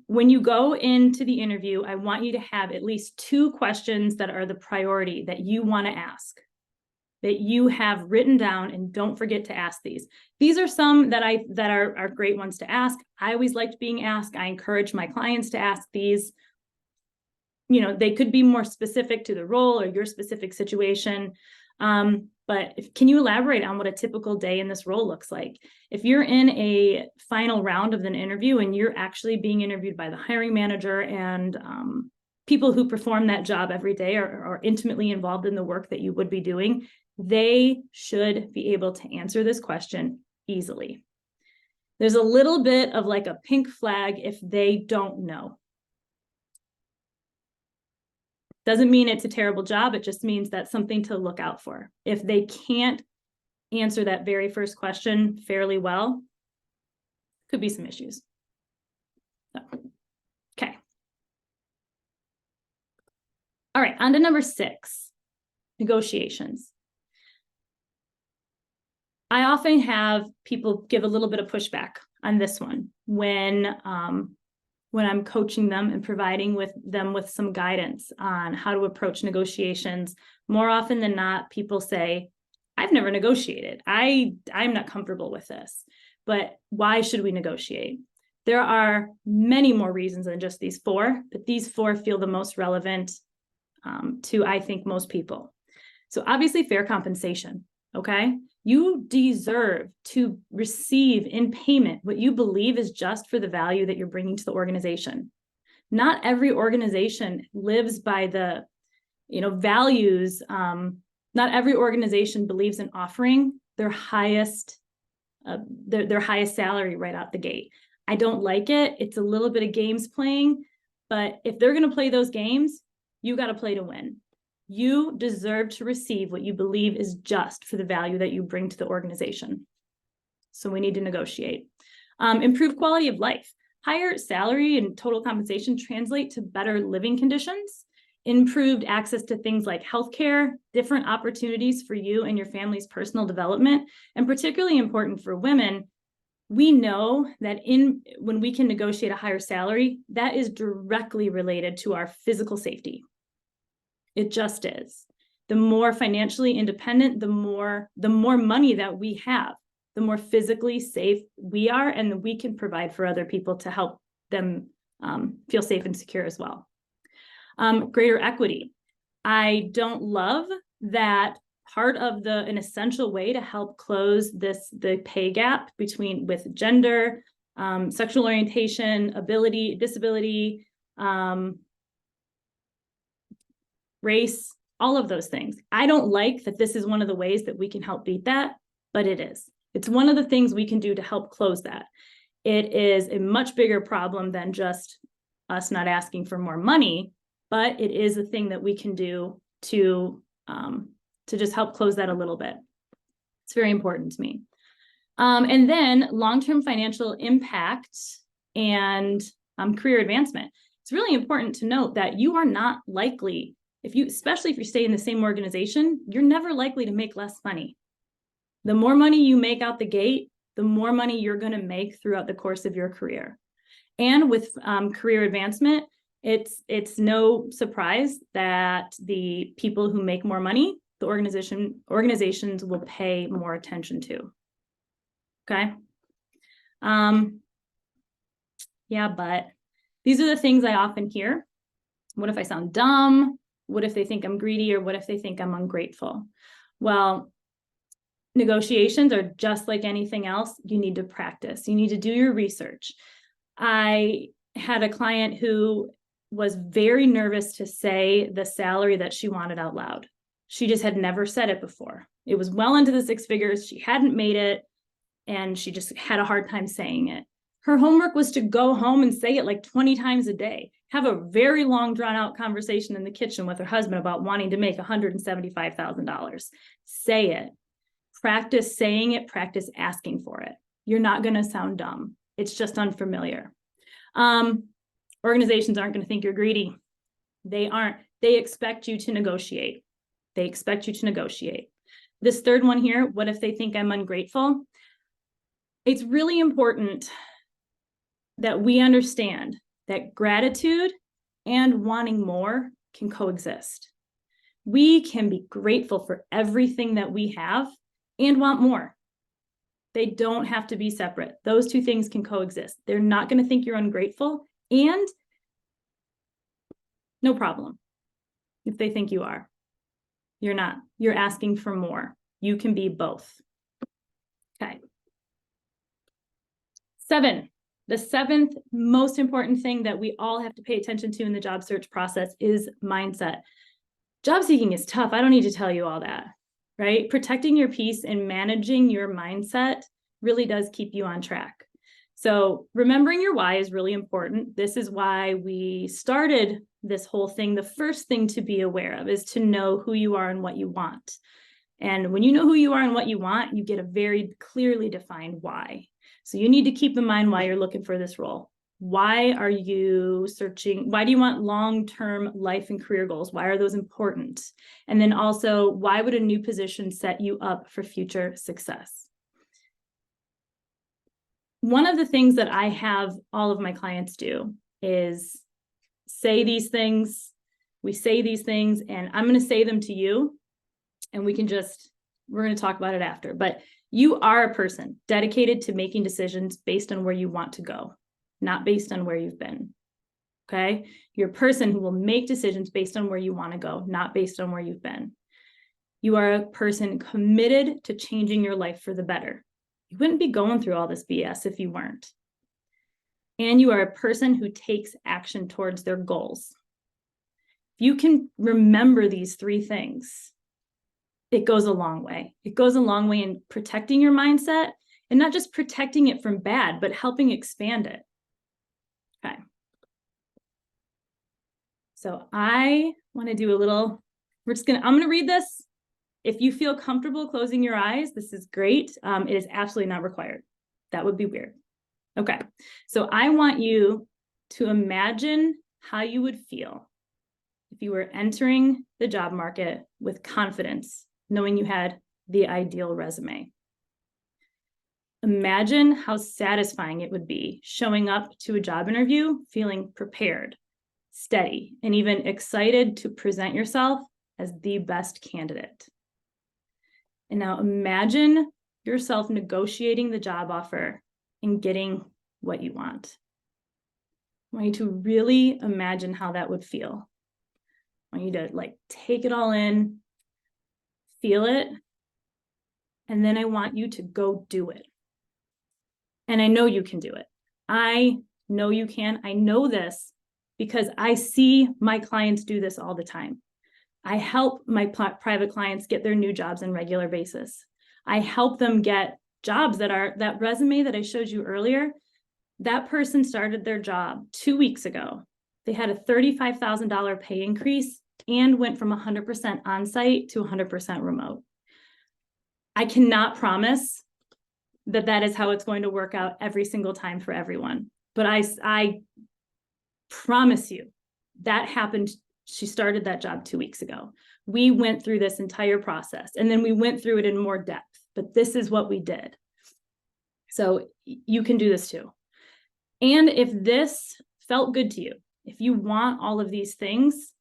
When you go into the interview, I want you to have at least 2 questions that are the priority that you want to ask, that you have written down, and don't forget to ask these. These are some that are great ones to ask. I always liked being asked. I encourage my clients to ask these. You know, they could be more specific to the role or your specific situation. But can you elaborate on what a typical day in this role looks like? If you're in a final round of an interview and you're actually being interviewed by the hiring manager and people who perform that job every day are intimately involved in the work that you would be doing, they should be able to answer this question easily. There's a little bit of like a pink flag if they don't know. Doesn't mean it's a terrible job. It just means that's something to look out for. If they can't answer that very first question fairly well, could be some issues. So, okay. All right, on to number 6, negotiations. I often have people give a little bit of pushback on this one when I'm coaching them and providing them with some guidance on how to approach negotiations. More often than not, people say, I've never negotiated. I'm not comfortable with this, but why should we negotiate? There are many more reasons than just these 4, but these 4 feel the most relevant to, I think, most people. So obviously fair compensation, okay? You deserve to receive in payment what you believe is just for the value that you're bringing to the organization. Not every organization lives by the, values. Not every organization believes in offering their highest salary right out the gate. I don't like it. It's a little bit of games playing, but if they're going to play those games, you got to play to win. You deserve to receive what you believe is just for the value that you bring to the organization. So we need to negotiate. Improve quality of life. Higher salary and total compensation translate to better living conditions, improved access to things like healthcare, different opportunities for you and your family's personal development, and particularly important for women, we know that when we can negotiate a higher salary, that is directly related to our physical safety. It just is. The more financially independent, the more money that we have, the more physically safe we are, and we can provide for other people to help them feel safe and secure as well. Greater equity. I don't love that part of an essential way to help close the pay gap with gender, sexual orientation, ability, disability, race, all of those things. I don't like that this is one of the ways that we can help beat that, but it is. It's one of the things we can do to help close that. It is a much bigger problem than just us not asking for more money, but it is a thing that we can do to just help close that a little bit. It's very important to me. And then long-term financial impact and career advancement. It's really important to note that you are not likely, especially if you stay in the same organization, you're never likely to make less money. The more money you make out the gate, the more money you're going to make throughout the course of your career. And with career advancement, it's no surprise that the people who make more money, the organizations will pay more attention to. Okay. Yeah, but these are the things I often hear. What if I sound dumb? What if they think I'm greedy? Or what if they think I'm ungrateful? Well, negotiations are just like anything else. You need to practice. You need to do your research. I had a client who was very nervous to say the salary that she wanted out loud. She just had never said it before. It was well into the 6 figures. She hadn't made it, and she just had a hard time saying it. Her homework was to go home and say it like 20 times a day, have a very long drawn out conversation in the kitchen with her husband about wanting to make $175,000. Say it, practice saying it, practice asking for it. You're not going to sound dumb. It's just unfamiliar. Organizations aren't going to think you're greedy. They aren't. They expect you to negotiate. They expect you to negotiate. This third one here, what if they think I'm ungrateful? It's really important that we understand that gratitude and wanting more can coexist. We can be grateful for everything that we have and want more. They don't have to be separate. Those two things can coexist. They're not going to think you're ungrateful, and no problem if they think you are. You're not. You're asking for more. You can be both. Okay. 7. The 7th most important thing that we all have to pay attention to in the job search process is mindset. Job seeking is tough. I don't need to tell you all that, right? Protecting your peace and managing your mindset really does keep you on track. So remembering your why is really important. This is why we started this whole thing. The first thing to be aware of is to know who you are and what you want. And when you know who you are and what you want, you get a very clearly defined why. So you need to keep in mind why you're looking for this role. Why are you searching? Why do you want long-term life and career goals? Why are those important? And then also, why would a new position set you up for future success? One of the things that I have all of my clients do is say these things. We say these things, and I'm going to say them to you, and we're going to talk about it after. But you are a person dedicated to making decisions based on where you want to go, not based on where you've been. Okay? You're a person who will make decisions based on where you want to go, not based on where you've been. You are a person committed to changing your life for the better. You wouldn't be going through all this BS if you weren't. And you are a person who takes action towards their goals. If you can remember these 3 things, it goes a long way. It goes a long way in protecting your mindset, and not just protecting it from bad, but helping expand it. Okay. So I want to do a little, I'm going to read this. If you feel comfortable closing your eyes, this is great. It is absolutely not required. That would be weird. Okay. So I want you to imagine how you would feel if you were entering the job market with confidence, knowing you had the ideal resume. Imagine how satisfying it would be showing up to a job interview, feeling prepared, steady, and even excited to present yourself as the best candidate. And now imagine yourself negotiating the job offer and getting what you want. I want you to really imagine how that would feel. I want you to take it all in, feel it, and then I want you to go do it. And I know you can do it. I know you can. I know this because I see my clients do this all the time. I help my private clients get their new jobs on a regular basis. I help them get jobs that resume that I showed you earlier. That person started their job 2 weeks ago. They had a $35,000 pay increase and went from 100% on-site to 100% remote. I cannot promise that is how it's going to work out every single time for everyone. But I promise you that happened. She started that job 2 weeks ago. We went through this entire process, and then we went through it in more depth, but this is what we did. So you can do this too. And if this felt good to you, if you want all of these things,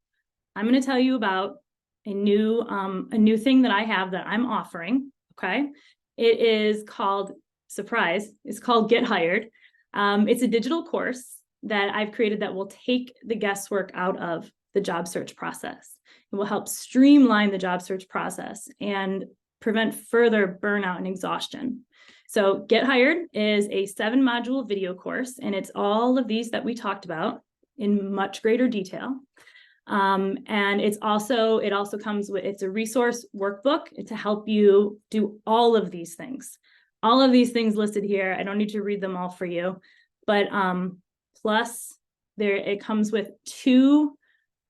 I'm going to tell you about a new thing that I have that I'm offering. Okay. It is called, surprise, it's called Get Hired. It's a digital course that I've created that will take the guesswork out of the job search process. It will help streamline the job search process and prevent further burnout and exhaustion. So Get Hired is a 7-module video course, and it's all of these that we talked about in much greater detail. And it also comes with, it's a resource workbook to help you do all of these things. All of these things listed here. I don't need to read them all for you, but plus it comes with 2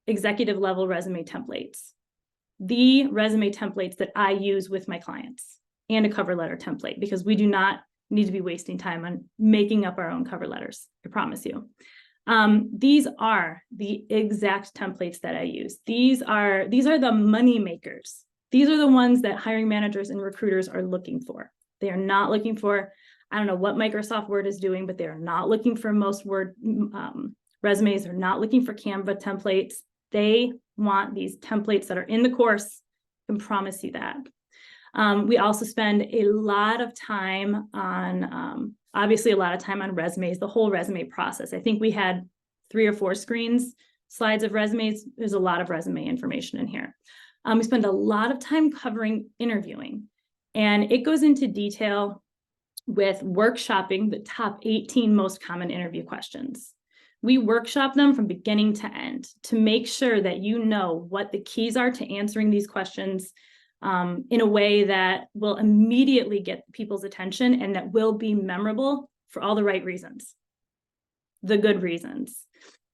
executive level resume templates. The resume templates that I use with my clients, and a cover letter template, because we do not need to be wasting time on making up our own cover letters, I promise you. These are the exact templates that I use. These are the money makers. These are the ones that hiring managers and recruiters are looking for. They are not looking for, I don't know what Microsoft Word is doing, but they are not looking for most Word resumes. They're not looking for Canva templates. They want these templates that are in the course. I can promise you that. We also spend a lot of time on, obviously a lot of time on resumes, the whole resume process. I think we had 3 or 4 slides of resumes. There's a lot of resume information in here. We spend a lot of time covering interviewing, and it goes into detail with workshopping the top 18 most common interview questions. We workshop them from beginning to end to make sure that you know what the keys are to answering these questions in a way that will immediately get people's attention and that will be memorable for all the right reasons, the good reasons.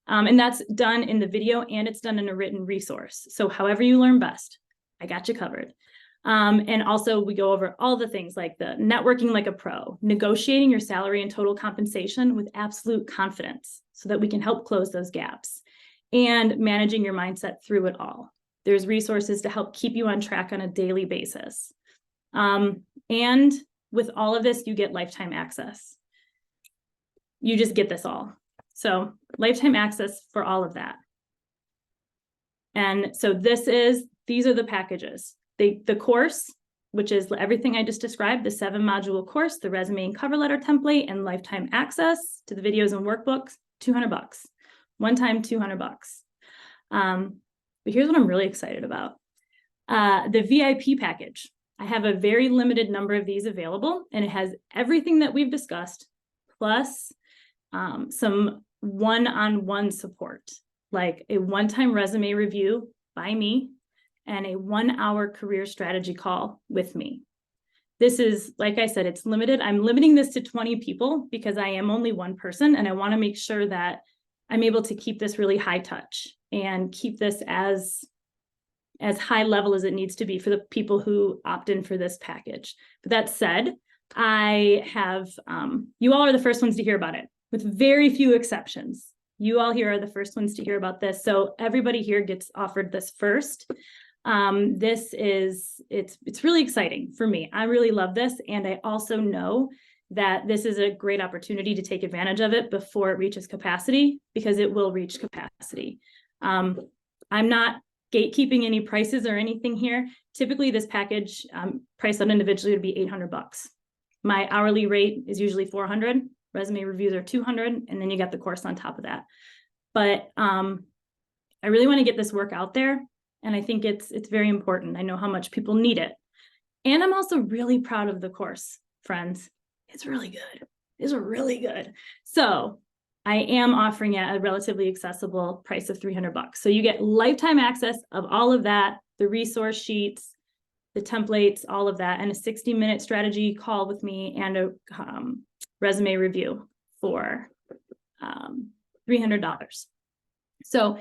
And that's done in the video, and it's done in a written resource. So however you learn best, I got you covered. And also we go over all the things like the networking like a pro, negotiating your salary and total compensation with absolute confidence so that we can help close those gaps, and managing your mindset through it all. There's resources to help keep you on track on a daily basis. And with all of this, you get lifetime access. You just get this all. So lifetime access for all of that. And so these are the packages. The course, which is everything I just described, the 7-module course, the resume and cover letter template, and lifetime access to the videos and workbooks, $200. One time, $200. But here's what I'm really excited about. The VIP package. I have a very limited number of these available, and it has everything that we've discussed, plus some one-on-one support, like a one-time resume review by me and a 1-hour career strategy call with me. This is, like I said, it's limited. I'm limiting this to 20 people because I am only one person, and I want to make sure that I'm able to keep this really high touch and keep this as high level as it needs to be for the people who opt in for this package. But that said, I have, you all are the first ones to hear about it, with very few exceptions. You all here are the first ones to hear about this. So everybody here gets offered this first. It's really exciting for me. I really love this. And I also know that this is a great opportunity to take advantage of it before it reaches capacity, because it will reach capacity. I'm not gatekeeping any prices or anything here. Typically this package priced out individually would be $800. My hourly rate is usually $400. Resume reviews are $200, and then you got the course on top of that. But I really want to get this work out there, and I think it's very important. I know how much people need it. And I'm also really proud of the course, friends. It's really good. It's really good. So I am offering it at a relatively accessible price of $300. So you get lifetime access of all of that, the resource sheets, the templates, all of that, and a 60-minute strategy call with me, and a resume review for $300. So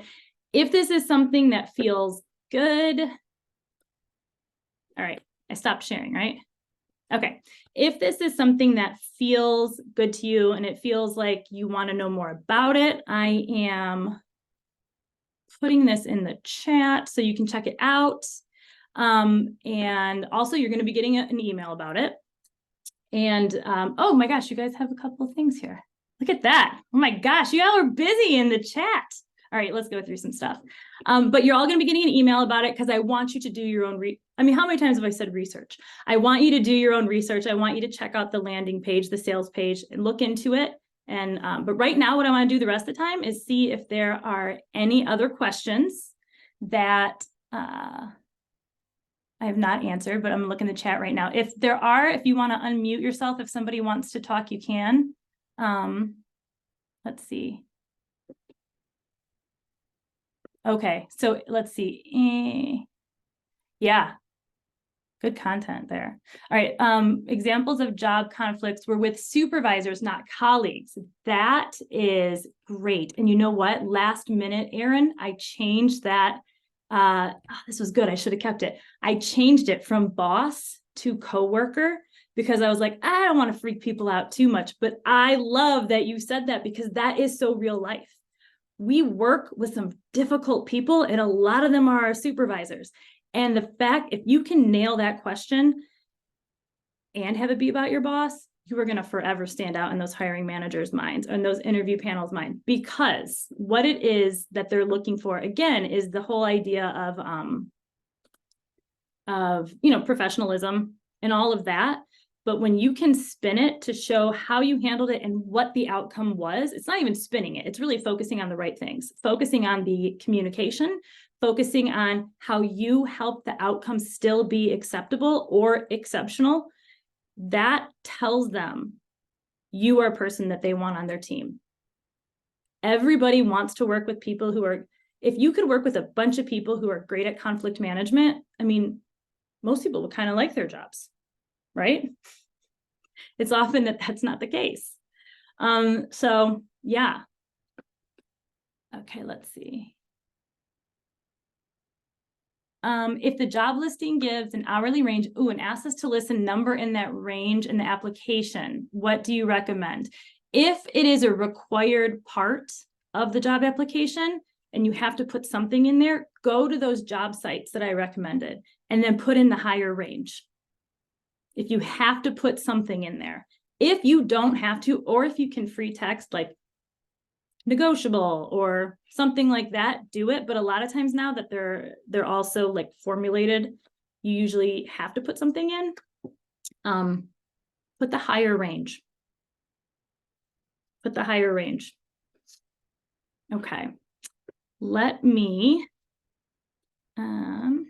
if this is something that feels good, all right, I stopped sharing, right? Okay, if this is something that feels good to you and it feels like you want to know more about it, I am putting this in the chat so you can check it out. And also you're going to be getting an email about it. And oh my gosh, you guys have a couple of things here. Look at that. Oh my gosh, you all are busy in the chat. All right, let's go through some stuff. But you're all going to be getting an email about it, because I want you to do your own I mean, how many times have I said research? I want you to do your own research. I want you to check out the landing page, the sales page, and look into it. And but right now, what I want to do the rest of the time is see if there are any other questions that I have not answered, but I'm looking in the chat right now. If there are, if you want to unmute yourself, if somebody wants to talk, you can. Let's see. Okay, so let's see. Yeah, good content there. All right, examples of job conflicts were with supervisors, not colleagues. That is great. And you know what? Last minute, Erin, I changed that. This was good. I should have kept it. I changed it from boss to coworker, because I was like, I don't want to freak people out too much. But I love that you said that, because that is so real life. we work with some difficult people, and a lot of them are our supervisors. And the fact, if you can nail that question and have it be about your boss, you are going to forever stand out in those hiring managers' minds and those interview panels' mind, because what it is that they're looking for, again, is the whole idea of professionalism and all of that. But when you can spin it to show how you handled it and what the outcome was, it's not even spinning it. It's really focusing on the right things, focusing on the communication, focusing on how you help the outcome still be acceptable or exceptional. That tells them you are a person that they want on their team. Everybody wants to work with people who are, if you could work with a bunch of people who are great at conflict management, I mean, most people would kind of like their jobs, right? It's often that that's not the case. So yeah. Okay, let's see. If the job listing gives an hourly range, and asks us to list a number in that range in the application, what do you recommend? If it is a required part of the job application and you have to put something in there, go to those job sites that I recommended and then put in the higher range. If you have to put something in there, if you don't have to, or if you can free text like negotiable or something like that, do it. But a lot of times now that they're also like formulated, you usually have to put something in. Put the higher range. Put the higher range. Okay. Let me, I'm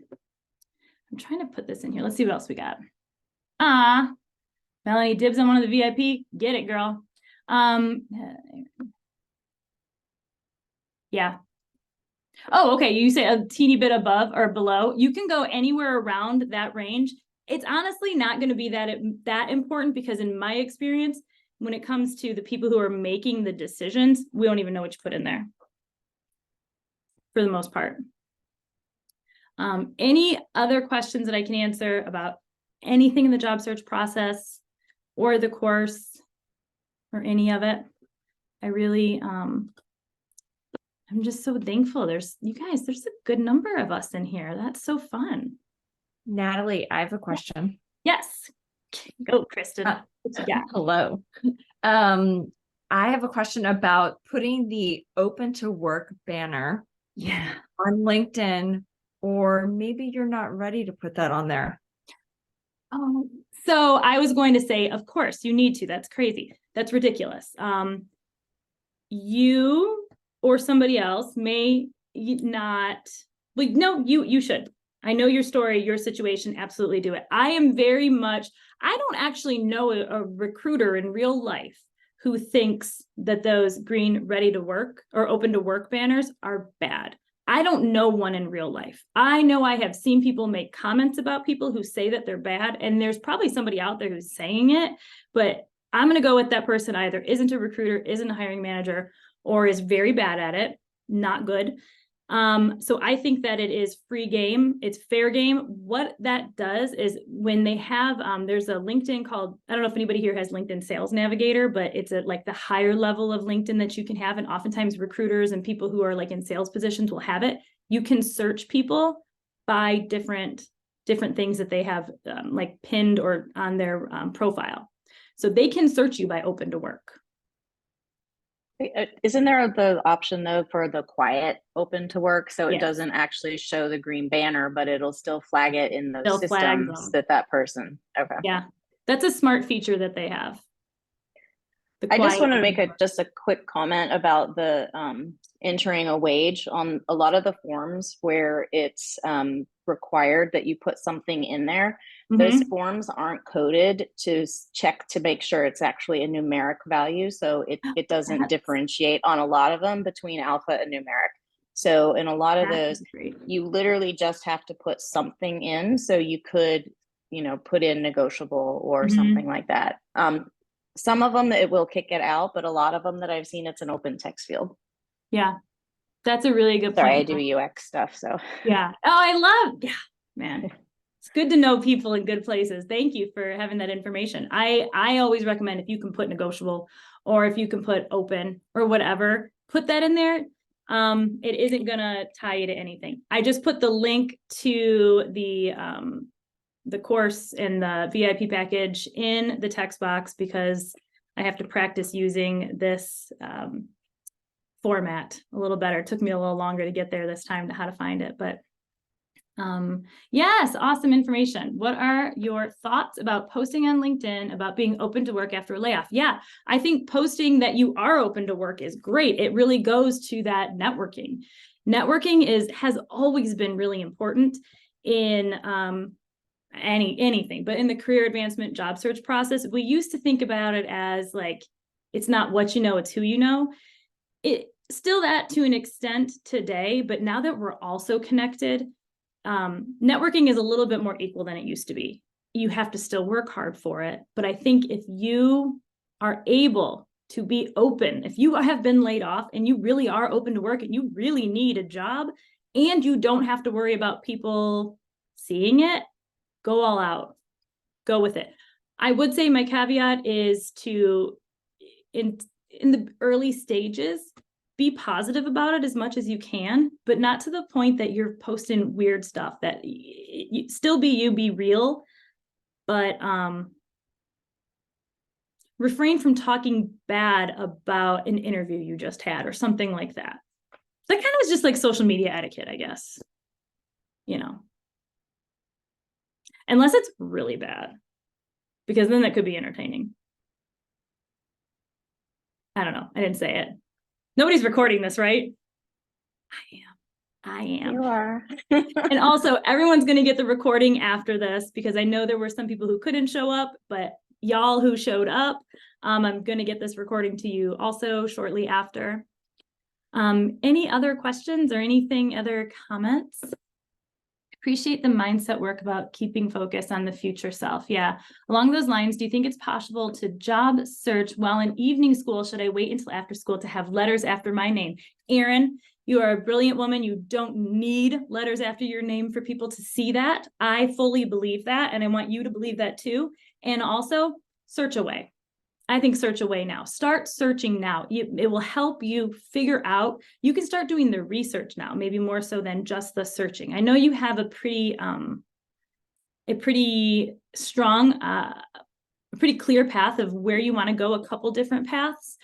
trying to put this in here. Let's see what else we got. Melanie, dibs on one of the VIP. Get it, girl. Yeah. Oh, okay. You say a teeny bit above or below. You can go anywhere around that range. It's honestly not going to be that important, because in my experience, when it comes to the people who are making the decisions, we don't even know what you put in there for the most part. Any other questions that I can answer about anything in the job search process or the course or any of it? I really, I'm just so thankful. There's a good number of us in here. That's so fun. Natalie, I have a question. Yes. Go, Kristen. Yeah. Hello. I have a question about putting the open to work banner on LinkedIn, or maybe you're not ready to put that on there. Oh, so I was going to say, of course, you need to. That's crazy. That's ridiculous. You or somebody else may not, like, no, you should. I know your story, your situation, absolutely do it. I don't actually know a recruiter in real life who thinks that those green ready to work or open to work banners are bad. I don't know one in real life. I know I have seen people make comments about people who say that they're bad, and there's probably somebody out there who's saying it, but I'm going to go with that person either isn't a recruiter, isn't a hiring manager, or is very bad at it, not good. So I think that it is free game. It's fair game. What that does is when they have, there's a LinkedIn called, I don't know if anybody here has LinkedIn Sales Navigator, but it's like the higher level of LinkedIn that you can have. And oftentimes recruiters and people who are like in sales positions will have it. You can search people by different things that they have like pinned or on their profile. So they can search you by open to work. Isn't there the option though for the quiet open to work? So it doesn't actually show the green banner, but it'll still flag it in those systems that person. Okay. Yeah. That's a smart feature that they have. I just want to make just a quick comment about the entering a wage on a lot of the forms where it's required that you put something in there. Those forms aren't coded to check to make sure it's actually a numeric value. So it doesn't differentiate on a lot of them between alpha and numeric. So in a lot of those, you literally just have to put something in. So you could, put in negotiable or something like that. Some of them, it will kick it out, but a lot of them that I've seen, it's an open text field. Yeah, that's a really good point. Sorry, I do UX stuff, so. Yeah. Man. It's good to know people in good places. Thank you for having that information. I always recommend if you can put negotiable or if you can put open or whatever, put that in there. It isn't gonna tie you to anything. I just put the link to the course and the VIP package in the text box because I have to practice using this format a little better. It took me a little longer to get there this time to how to find it, but yes, awesome information. What are your thoughts about posting on LinkedIn about being open to work after a layoff? Yeah, I think posting that you are open to work is great. It really goes to that networking. Networking has always been really important in anything, but in the career advancement job search process, we used to think about it as like, it's not what you know, it's who you know. It still that to an extent today, but now that we're also connected, networking is a little bit more equal than it used to be. You have to still work hard for it. But I think if you are able to be open, if you have been laid off and you really are open to work and you really need a job and you don't have to worry about people seeing it, go all out, go with it. I would say my caveat is to, in the early stages, be positive about it as much as you can, but not to the point that you're posting weird stuff. That you still be you, be real, but refrain from talking bad about an interview you just had or something like that. That kind of is just like social media etiquette, I guess. You know, unless it's really bad, because then that could be entertaining. I don't know. I didn't say it. Nobody's recording this, right? I am. You are. And also, everyone's going to get the recording after this because I know there were some people who couldn't show up, but y'all who showed up, I'm going to get this recording to you also shortly after. Any other questions or anything, other comments? Appreciate the mindset work about keeping focus on the future self. Yeah. Along those lines, do you think it's possible to job search while in evening school? Should I wait until after school to have letters after my name? Erin, you are a brilliant woman. You don't need letters after your name for people to see that. I fully believe that. And I want you to believe that too. And also search away. I think search away now. Start searching now. It will help you figure out. You can start doing the research now, maybe more so than just the searching. I know you have a pretty strong, pretty clear path of where you want to go, a couple different paths.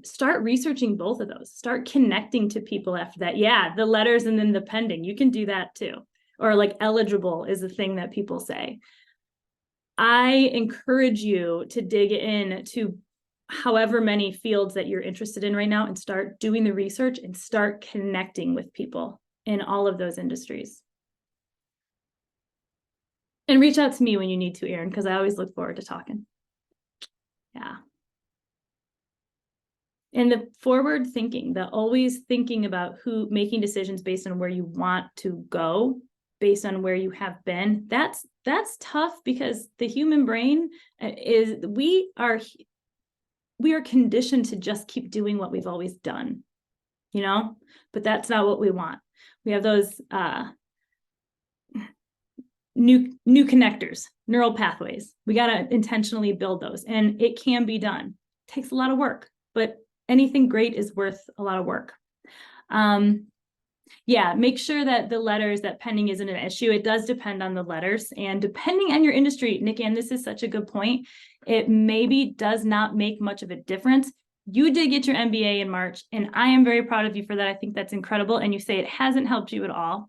Start researching both of those. Start connecting to people after that. Yeah, the letters and then the pending. You can do that too. Or like eligible is the thing that people say. I encourage you to dig in to however many fields that you're interested in right now and start doing the research and start connecting with people in all of those industries. And reach out to me when you need to, Erin, because I always look forward to talking. Yeah. And the forward thinking, the always thinking about making decisions based on where you want to go, based on where you have been, that's tough because the human brain we are conditioned to just keep doing what we've always done, but that's not what we want. We have those new connectors, neural pathways. We got to intentionally build those, and it can be done. It takes a lot of work, but anything great is worth a lot of work. Yeah, make sure that the letters, that pending isn't an issue. It does depend on the letters, and depending on your industry, Nick, and this is such a good point, it maybe does not make much of a difference. You did get your MBA in March, and I am very proud of you for that. I think that's incredible. And you say it hasn't helped you at all.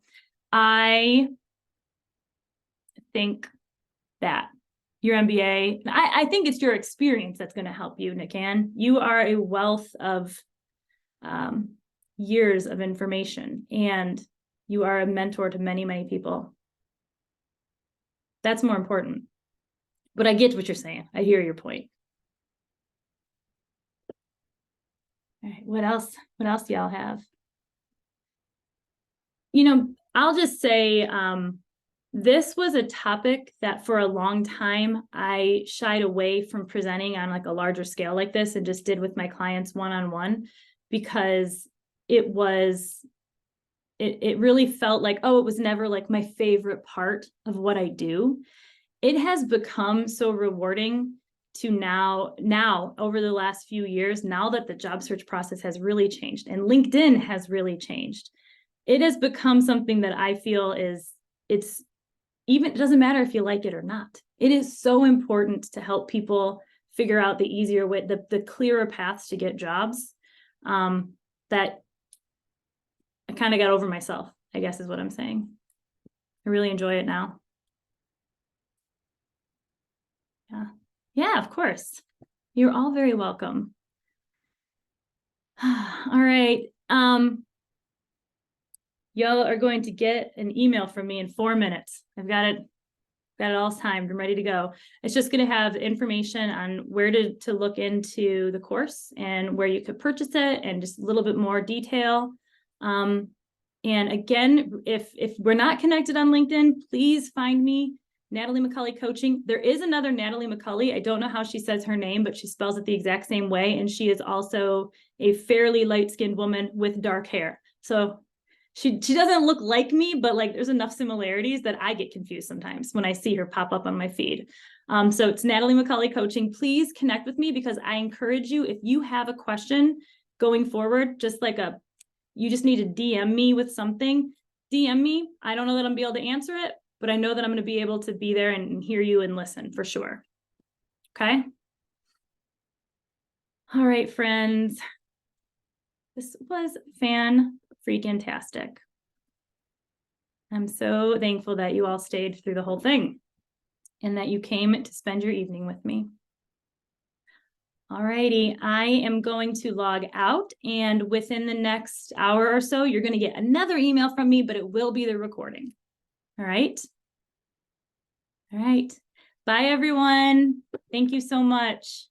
I think that your MBA, I think it's your experience that's going to help you, Nick Ann. You are a wealth of years of information, and you are a mentor to many, many people. That's more important. But I get what you're saying. I hear your point. All right, what else? What else do y'all have? I'll just say this was a topic that for a long time I shied away from presenting on like a larger scale like this and just did with my clients one-on-one, because it really felt like, oh, it was never like my favorite part of what I do. It has become so rewarding to now over the last few years, now that the job search process has really changed and LinkedIn has really changed, it has become something that I feel it doesn't matter if you like it or not. It is so important to help people figure out the easier way, the clearer paths to get jobs, that I kind of got over myself, I guess is what I'm saying. I really enjoy it now. Yeah, of course. You're all very welcome. All right. Y'all are going to get an email from me in 4 minutes. I've got it all timed. I'm ready to go. It's just going to have information on where to look into the course and where you could purchase it and just a little bit more detail. And again, if we're not connected on LinkedIn, please find me, Natalie Micale Coaching. There is another Natalie Micale. I don't know how she says her name, but she spells it the exact same way. And she is also a fairly light-skinned woman with dark hair. So she doesn't look like me, but like there's enough similarities that I get confused sometimes when I see her pop up on my feed. So it's Natalie Micale Coaching. Please connect with me because I encourage you, if you have a question going forward, you just need to DM me with something. DM me. I don't know that I'm gonna be able to answer it, but I know that I'm going to be able to be there and hear you and listen for sure. Okay. All right, friends. This was fan-freaking-tastic. I'm so thankful that you all stayed through the whole thing and that you came to spend your evening with me. All righty, I am going to log out, and within the next hour or so, you're going to get another email from me, but it will be the recording. All right. All right. Bye, everyone. Thank you so much.